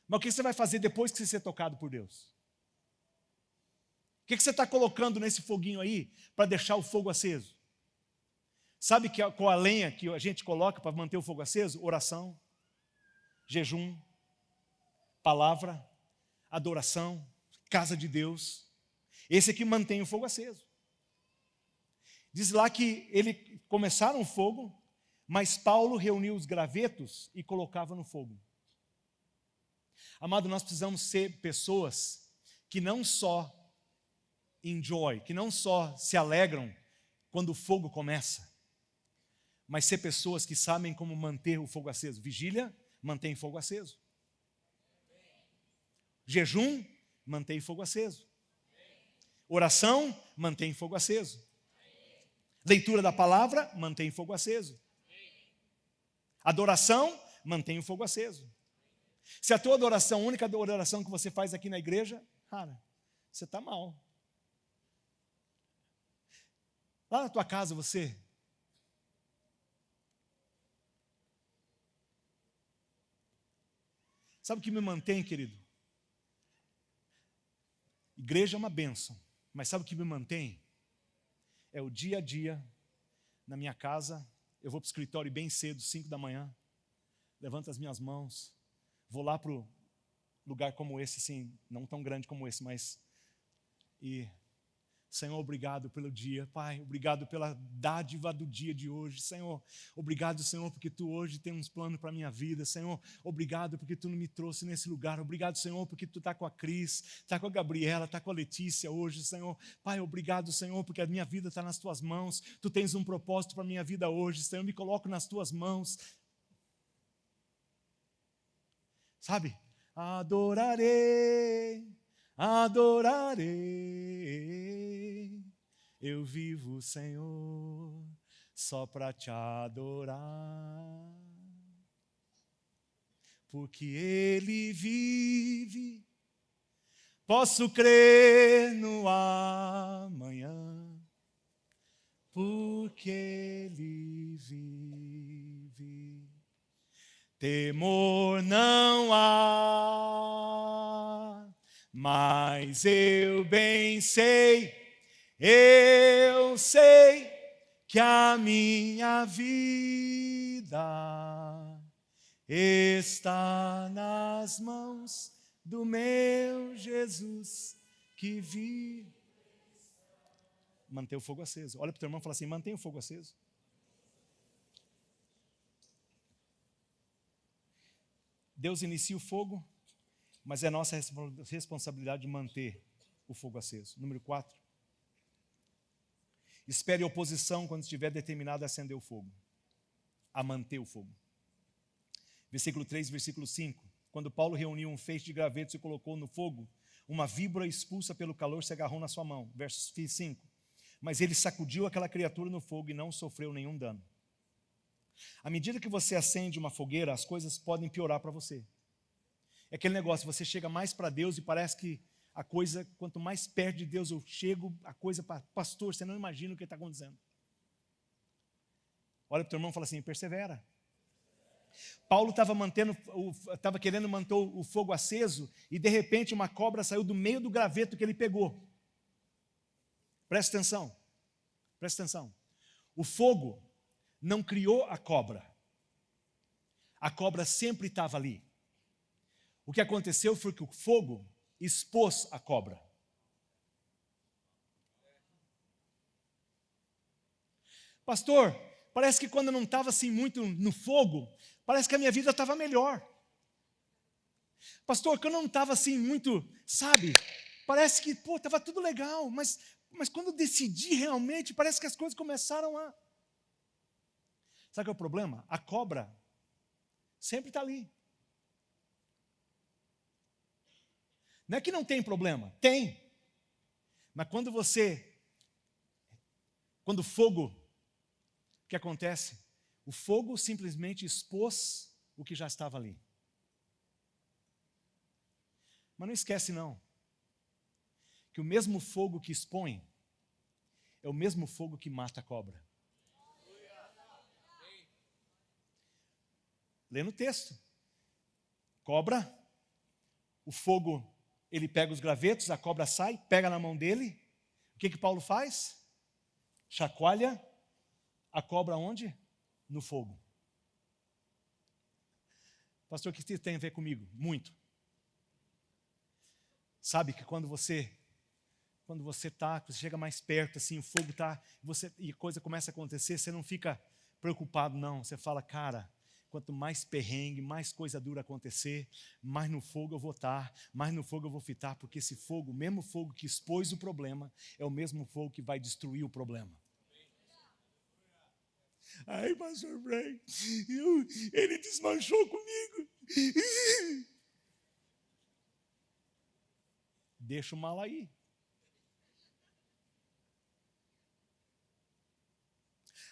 Mas o que você vai fazer depois que você ser tocado por Deus? O que você está colocando nesse foguinho aí para deixar o fogo aceso? Sabe qual a lenha que a gente coloca para manter o fogo aceso? Oração, jejum, palavra, adoração, casa de Deus. Esse aqui mantém o fogo aceso. Diz lá que começaram o fogo, mas Paulo reuniu os gravetos e colocava no fogo. Amado, nós precisamos ser pessoas que não só que não só se alegram quando o fogo começa, mas ser pessoas que sabem como manter o fogo aceso. Vigília, mantém fogo aceso. Jejum, mantém fogo aceso. Oração, mantém fogo aceso. Leitura da palavra, mantém fogo aceso. Adoração, mantém o fogo aceso. Se a tua adoração, a única adoração que você faz aqui na igreja, cara, você está mal. Lá na tua casa você sabe o que me mantém, querido? Igreja é uma bênção, mas sabe o que me mantém? É o dia a dia, na minha casa. Eu vou para o escritório bem cedo, 5 da manhã, levanto as minhas mãos, vou lá para o lugar como esse, assim, não tão grande como esse, mas... Senhor, obrigado pelo dia. Pai, obrigado pela dádiva do dia de hoje. Senhor, obrigado, Senhor, porque Tu hoje tem uns planos para a minha vida. Senhor, obrigado porque Tu me trouxe nesse lugar. Obrigado, Senhor, porque Tu está com a Cris, está com a Gabriela, está com a Letícia hoje, Senhor. Pai, obrigado, Senhor, porque a minha vida está nas Tuas mãos. Tu tens um propósito para a minha vida hoje, Senhor. Eu me coloco nas Tuas mãos. Sabe? Adorarei. Eu vivo, Senhor, só para Te adorar, porque Ele vive, posso crer no amanhã, porque Ele vive, temor não há. Mas eu bem sei, eu sei que a minha vida está nas mãos do meu Jesus que vive. Manter o fogo aceso. Olha para o teu irmão e fala assim, mantenha o fogo aceso. Deus inicia o fogo, mas é nossa responsabilidade de manter o fogo aceso. Número 4. Espere oposição quando estiver determinado a acender o fogo, a manter o fogo. Versículo 3, versículo 5. Quando Paulo reuniu um feixe de gravetos e colocou no fogo, uma víbora expulsa pelo calor se agarrou na sua mão. Verso 5. Mas ele sacudiu aquela criatura no fogo e não sofreu nenhum dano. À medida que você acende uma fogueira, as coisas podem piorar para você. É aquele negócio, você chega mais para Deus e parece que a coisa, quanto mais perto de Deus eu chego, a coisa, pastor, você não imagina o que está acontecendo. Olha para o teu irmão e fala assim, persevera. Paulo estava querendo manter o fogo aceso e de repente uma cobra saiu do meio do graveto que ele pegou. Presta atenção, presta atenção. O fogo não criou a cobra sempre estava ali. O que aconteceu foi que o fogo expôs a cobra. Pastor, parece que quando eu não estava assim muito no fogo, parece que a minha vida estava melhor. Pastor, quando eu não estava assim muito, sabe, parece que, estava tudo legal, mas quando eu decidi realmente, parece que as coisas começaram a... Sabe qual é o problema? A cobra sempre está ali. Não é que não tem problema, tem. Mas quando o fogo, o que acontece? O fogo simplesmente expôs o que já estava ali. Mas não esquece não, que o mesmo fogo que expõe é o mesmo fogo que mata a cobra. Lê no texto. Cobra, o fogo, ele pega os gravetos, a cobra sai, pega na mão dele. O que Paulo faz? Chacoalha a cobra onde? No fogo. Pastor, o que isso tem a ver comigo? Muito. Sabe que quando você chega mais perto, assim, o fogo está, e a coisa começa a acontecer, você não fica preocupado, não. Você fala, cara, quanto mais perrengue, mais coisa dura acontecer, mais no fogo eu vou estar, mais no fogo eu vou fitar, porque esse fogo, o mesmo fogo que expôs o problema, é o mesmo fogo que vai destruir o problema. Ai, pastor Frank, ele desmanchou comigo. Deixa o mal aí.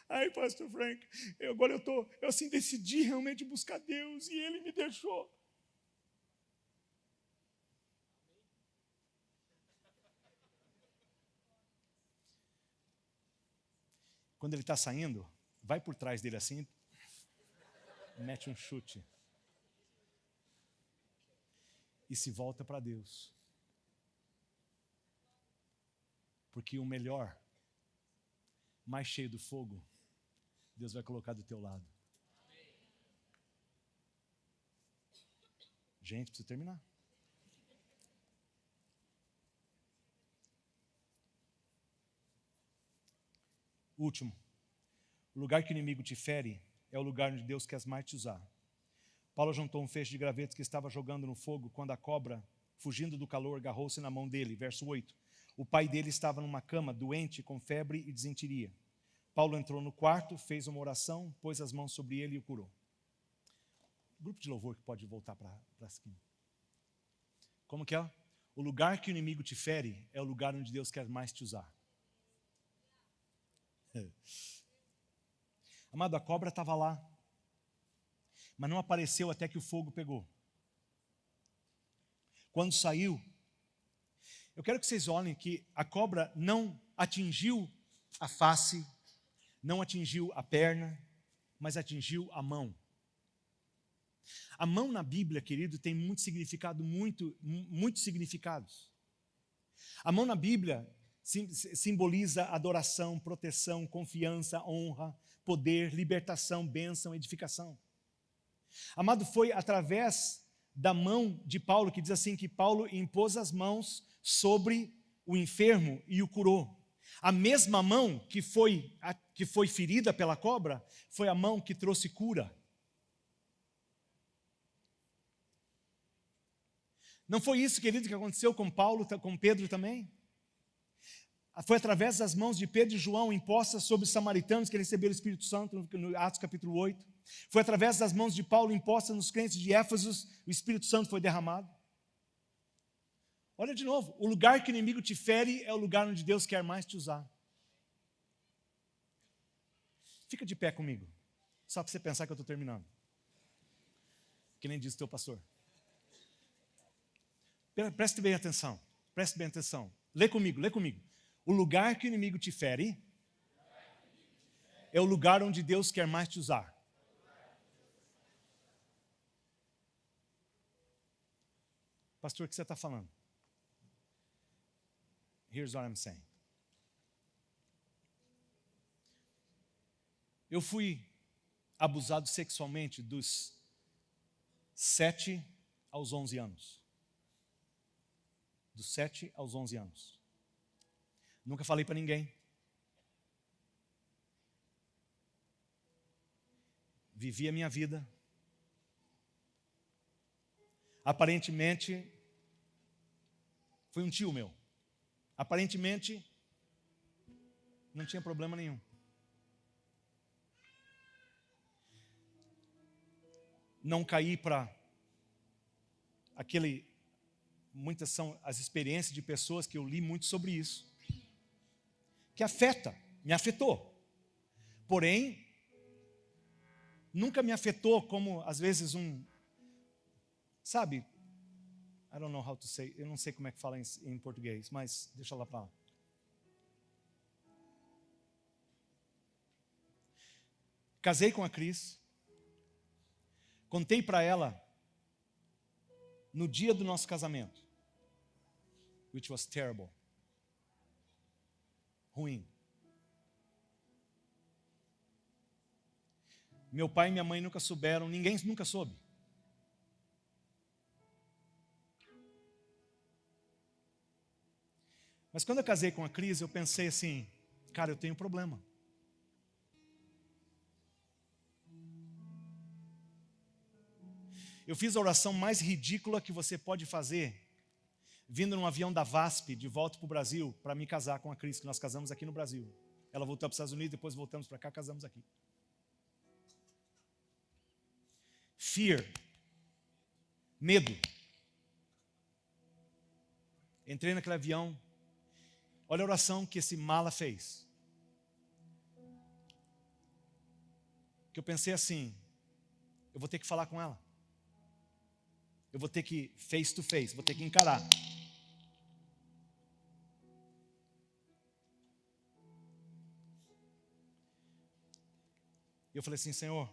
Ai, pastor Frank, agora eu assim decidi realmente buscar Deus e Ele me deixou. Quando ele está saindo, vai por trás dele assim, mete um chute e se volta para Deus. Porque o melhor, mais cheio do fogo, Deus vai colocar do teu lado. Gente, preciso terminar. Último. O lugar que o inimigo te fere é o lugar onde Deus quer mais te usar. Paulo juntou um feixe de gravetos que estava jogando no fogo quando a cobra, fugindo do calor, agarrou-se na mão dele. Verso 8. O pai dele estava numa cama, doente, com febre e desenteria. Paulo entrou no quarto, fez uma oração, pôs as mãos sobre ele e o curou. Grupo de louvor que pode voltar para a esquina. Como que é? O lugar que o inimigo te fere é o lugar onde Deus quer mais te usar. Amado, a cobra estava lá, mas não apareceu até que o fogo pegou. Quando saiu, eu quero que vocês olhem que a cobra não atingiu a face, não atingiu a perna, mas atingiu a mão. A mão na Bíblia, querido, tem muito significado, muitos significados. A mão na Bíblia simboliza adoração, proteção, confiança, honra, poder, libertação, bênção, edificação. Amado, foi através da mão de Paulo, que diz assim, que Paulo impôs as mãos sobre o enfermo e o curou. A mesma mão que foi ferida pela cobra, foi a mão que trouxe cura. Não foi isso, querido, que aconteceu com Paulo, com Pedro também? Foi através das mãos de Pedro e João impostas sobre os samaritanos que receberam o Espírito Santo, no Atos capítulo 8. Foi através das mãos de Paulo impostas nos crentes de Éfeso, o Espírito Santo foi derramado. Olha de novo, o lugar que o inimigo te fere é o lugar onde Deus quer mais te usar. Fica de pé comigo, só para você pensar que eu estou terminando. Que nem disse o teu pastor. Preste bem atenção, preste bem atenção. Lê comigo, lê comigo. O lugar que o inimigo te fere é o lugar onde Deus quer mais te usar. Pastor, o que você está falando? Here's what I'm saying. Eu fui abusado sexualmente dos 7 aos 11 anos. Dos 7 aos 11 anos. Nunca falei para ninguém. Vivi a minha vida. Aparentemente, foi um tio meu. Aparentemente, não tinha problema nenhum. Não caí para aquele... Muitas são as experiências de pessoas que eu li muito sobre isso. Que afeta, me afetou. Porém, nunca me afetou como, às vezes, sabe, I don't know how to say, eu não sei como é que fala em português, mas deixa lá para lá. Casei com a Cris, contei para ela no dia do nosso casamento, which was terrible, ruim. Meu pai e minha mãe nunca souberam, ninguém nunca soube. Mas quando eu casei com a Cris, eu pensei assim, cara, eu tenho um problema. Eu fiz a oração mais ridícula que você pode fazer, vindo num avião da VASP, de volta para o Brasil, para me casar com a Cris, que nós casamos aqui no Brasil. Ela voltou para os Estados Unidos, depois voltamos para cá, casamos aqui. Fear. Medo. Entrei naquele avião. Olha a oração que esse mala fez. Que eu pensei assim, eu vou ter que falar com ela. Eu vou ter que face to face, vou ter que encarar. E eu falei assim, Senhor,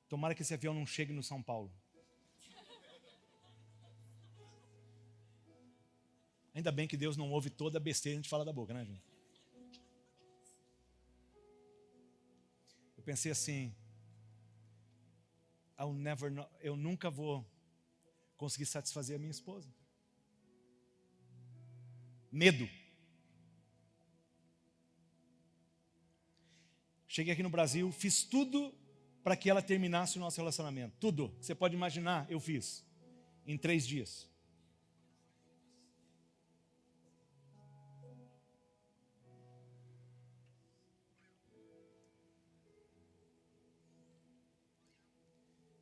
tomara que esse avião não chegue no São Paulo. Ainda bem que Deus não ouve toda a besteira que a gente fala da boca, né, gente? Eu pensei assim, eu nunca vou conseguir satisfazer a minha esposa. Medo. Cheguei aqui no Brasil, fiz tudo para que ela terminasse o nosso relacionamento. Tudo. Você pode imaginar, eu fiz. Em 3 dias.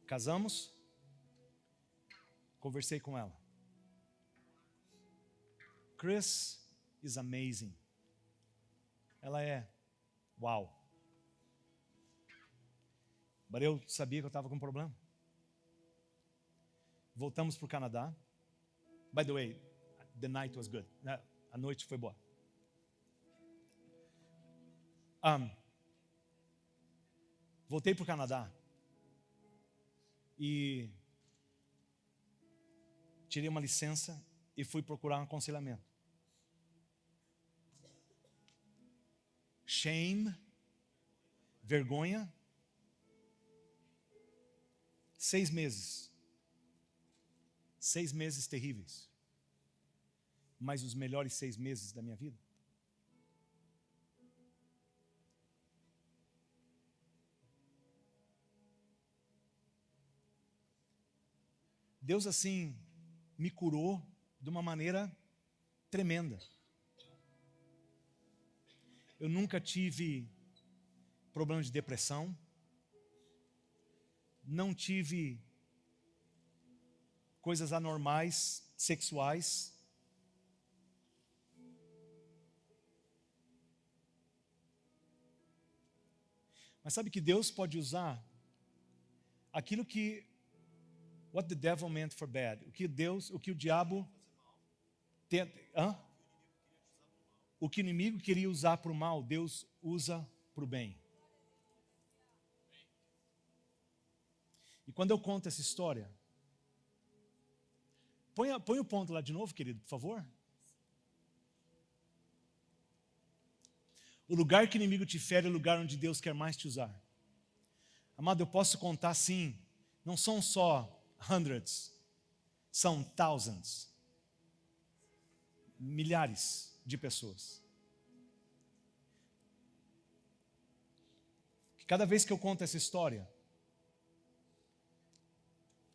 Casamos. Conversei com ela. Chris is amazing. Ela é uau. Mas eu sabia que eu estava com um problema. Voltamos para o Canadá. By the way, the night was good. A noite foi boa. Voltei para o Canadá. E tirei uma licença e fui procurar um aconselhamento. Shame, vergonha. 6 meses. 6 meses terríveis. Mas os melhores 6 meses da minha vida. Deus assim me curou de uma maneira tremenda. eu nunca tive problema de depressão, não tive coisas anormais, sexuais. Mas sabe que Deus pode usar aquilo que what the devil meant for bad, o que o diabo o que o inimigo queria usar para o mal, Deus usa para o bem. E quando eu conto essa história, põe o ponto lá de novo, querido, por favor. O lugar que o inimigo te fere é o lugar onde Deus quer mais te usar. Amado, eu posso contar sim, não são só hundreds, são thousands, milhares de pessoas. Cada vez que eu conto essa história,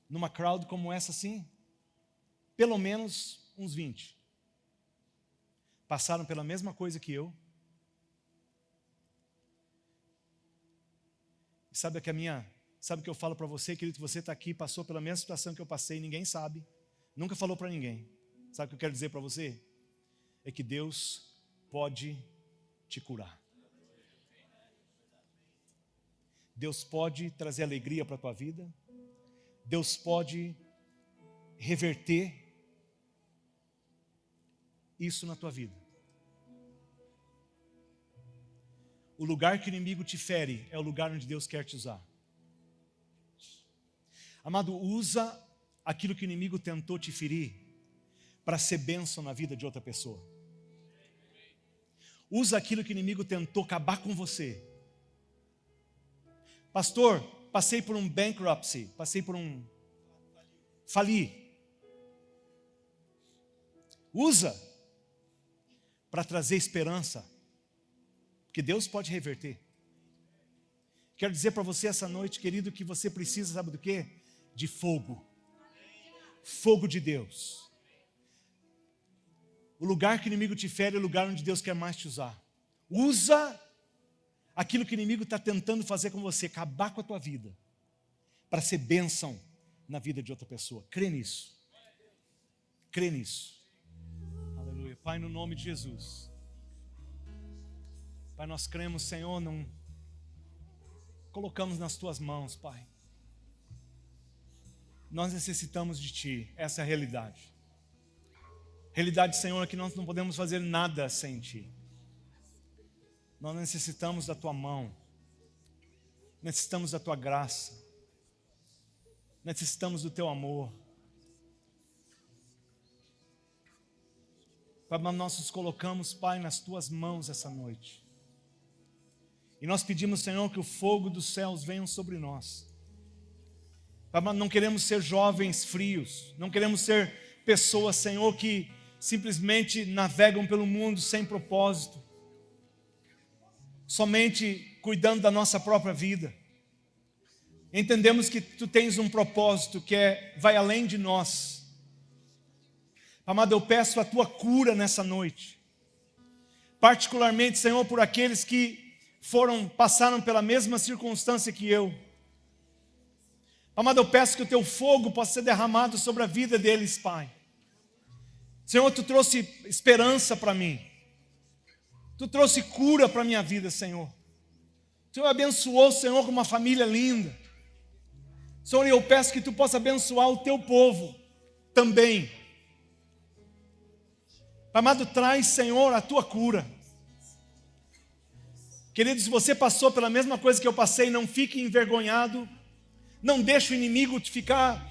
numa crowd como essa assim, pelo menos uns 20 passaram pela mesma coisa que eu. Sabe o que eu falo para você, querido, que você está aqui, passou pela mesma situação que eu passei, ninguém sabe, nunca falou para ninguém. Sabe o que eu quero dizer para você? É que Deus pode te curar. Deus pode trazer alegria para a tua vida. Deus pode reverter isso na tua vida. O lugar que o inimigo te fere é o lugar onde Deus quer te usar. Amado, usa aquilo que o inimigo tentou te ferir para ser bênção na vida de outra pessoa. Usa aquilo que o inimigo tentou acabar com você. Pastor, passei por um bankruptcy, fali. Usa para trazer esperança, porque Deus pode reverter. Quero dizer para você essa noite, querido, que você precisa, sabe do quê? De fogo. Fogo de Deus. O lugar que o inimigo te fere é o lugar onde Deus quer mais te usar. Usa aquilo que o inimigo está tentando fazer com você, acabar com a tua vida, para ser bênção na vida de outra pessoa. Crê nisso. Crê nisso. Aleluia. Pai, no nome de Jesus. Pai, nós cremos, Senhor, não colocamos nas tuas mãos, Pai. Nós necessitamos de Ti, essa é a realidade. Realidade, Senhor, é que nós não podemos fazer nada sem Ti. Nós necessitamos da Tua mão, necessitamos da Tua graça, necessitamos do Teu amor. Pai, nós nos colocamos, Pai, nas Tuas mãos essa noite. E nós pedimos, Senhor, que o fogo dos céus venha sobre nós. Pai, não queremos ser jovens frios, não queremos ser pessoas, Senhor, que simplesmente navegam pelo mundo sem propósito, somente cuidando da nossa própria vida. Entendemos que Tu tens um propósito que vai além de nós. Amado, eu peço a Tua cura nessa noite, particularmente, Senhor, por aqueles que passaram pela mesma circunstância que eu. Amado, eu peço que o Teu fogo possa ser derramado sobre a vida deles, Pai. Senhor, Tu trouxe esperança para mim. Tu trouxe cura para a minha vida, Senhor. O Senhor abençoou, Senhor, com uma família linda. Senhor, eu peço que Tu possa abençoar o Teu povo também. Amado, traz, Senhor, a Tua cura. Querido, se você passou pela mesma coisa que eu passei, não fique envergonhado. Não deixe o inimigo te ficar...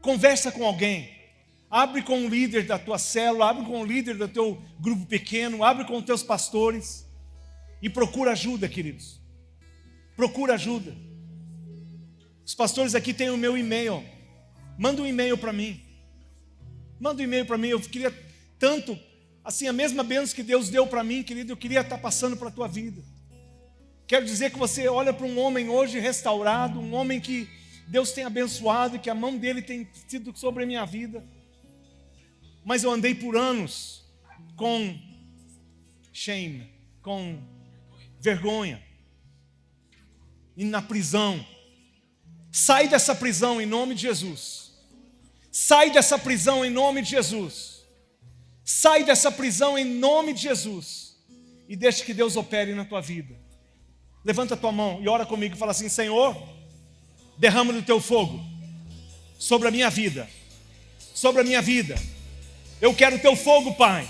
Conversa com alguém. Abre com o líder da tua célula, abre com o líder do teu grupo pequeno, abre com os teus pastores e procura ajuda, queridos. Procura ajuda. Os pastores aqui têm o meu e-mail. Manda um e-mail para mim. Manda um e-mail para mim. Eu queria tanto, assim, a mesma bênção que Deus deu para mim, querido, eu queria estar passando para a tua vida. Quero dizer que você olha para um homem hoje restaurado, um homem que Deus tem abençoado e que a mão dele tem sido sobre a minha vida. Mas eu andei por anos com shame, com vergonha e na prisão. Sai dessa prisão em nome de Jesus. Sai dessa prisão em nome de Jesus. Sai dessa prisão em nome de Jesus. E deixa que Deus opere na tua vida. Levanta a tua mão e ora comigo e fala assim: Senhor, derrama do teu fogo sobre a minha vida. Sobre a minha vida. Eu quero o teu fogo, Pai.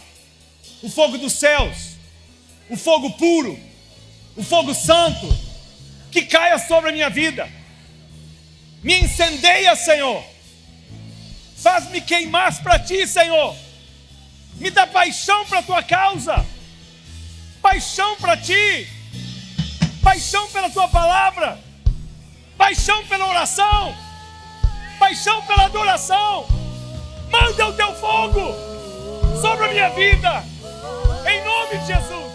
O fogo dos céus. O fogo puro. O fogo santo. Que caia sobre a minha vida. Me incendeia, Senhor. Faz-me queimar para ti, Senhor. Me dá paixão para a tua causa. Paixão para ti. Paixão pela tua palavra. Paixão pela oração. Paixão pela adoração. Manda o teu fogo sobre a minha vida. Em nome de Jesus.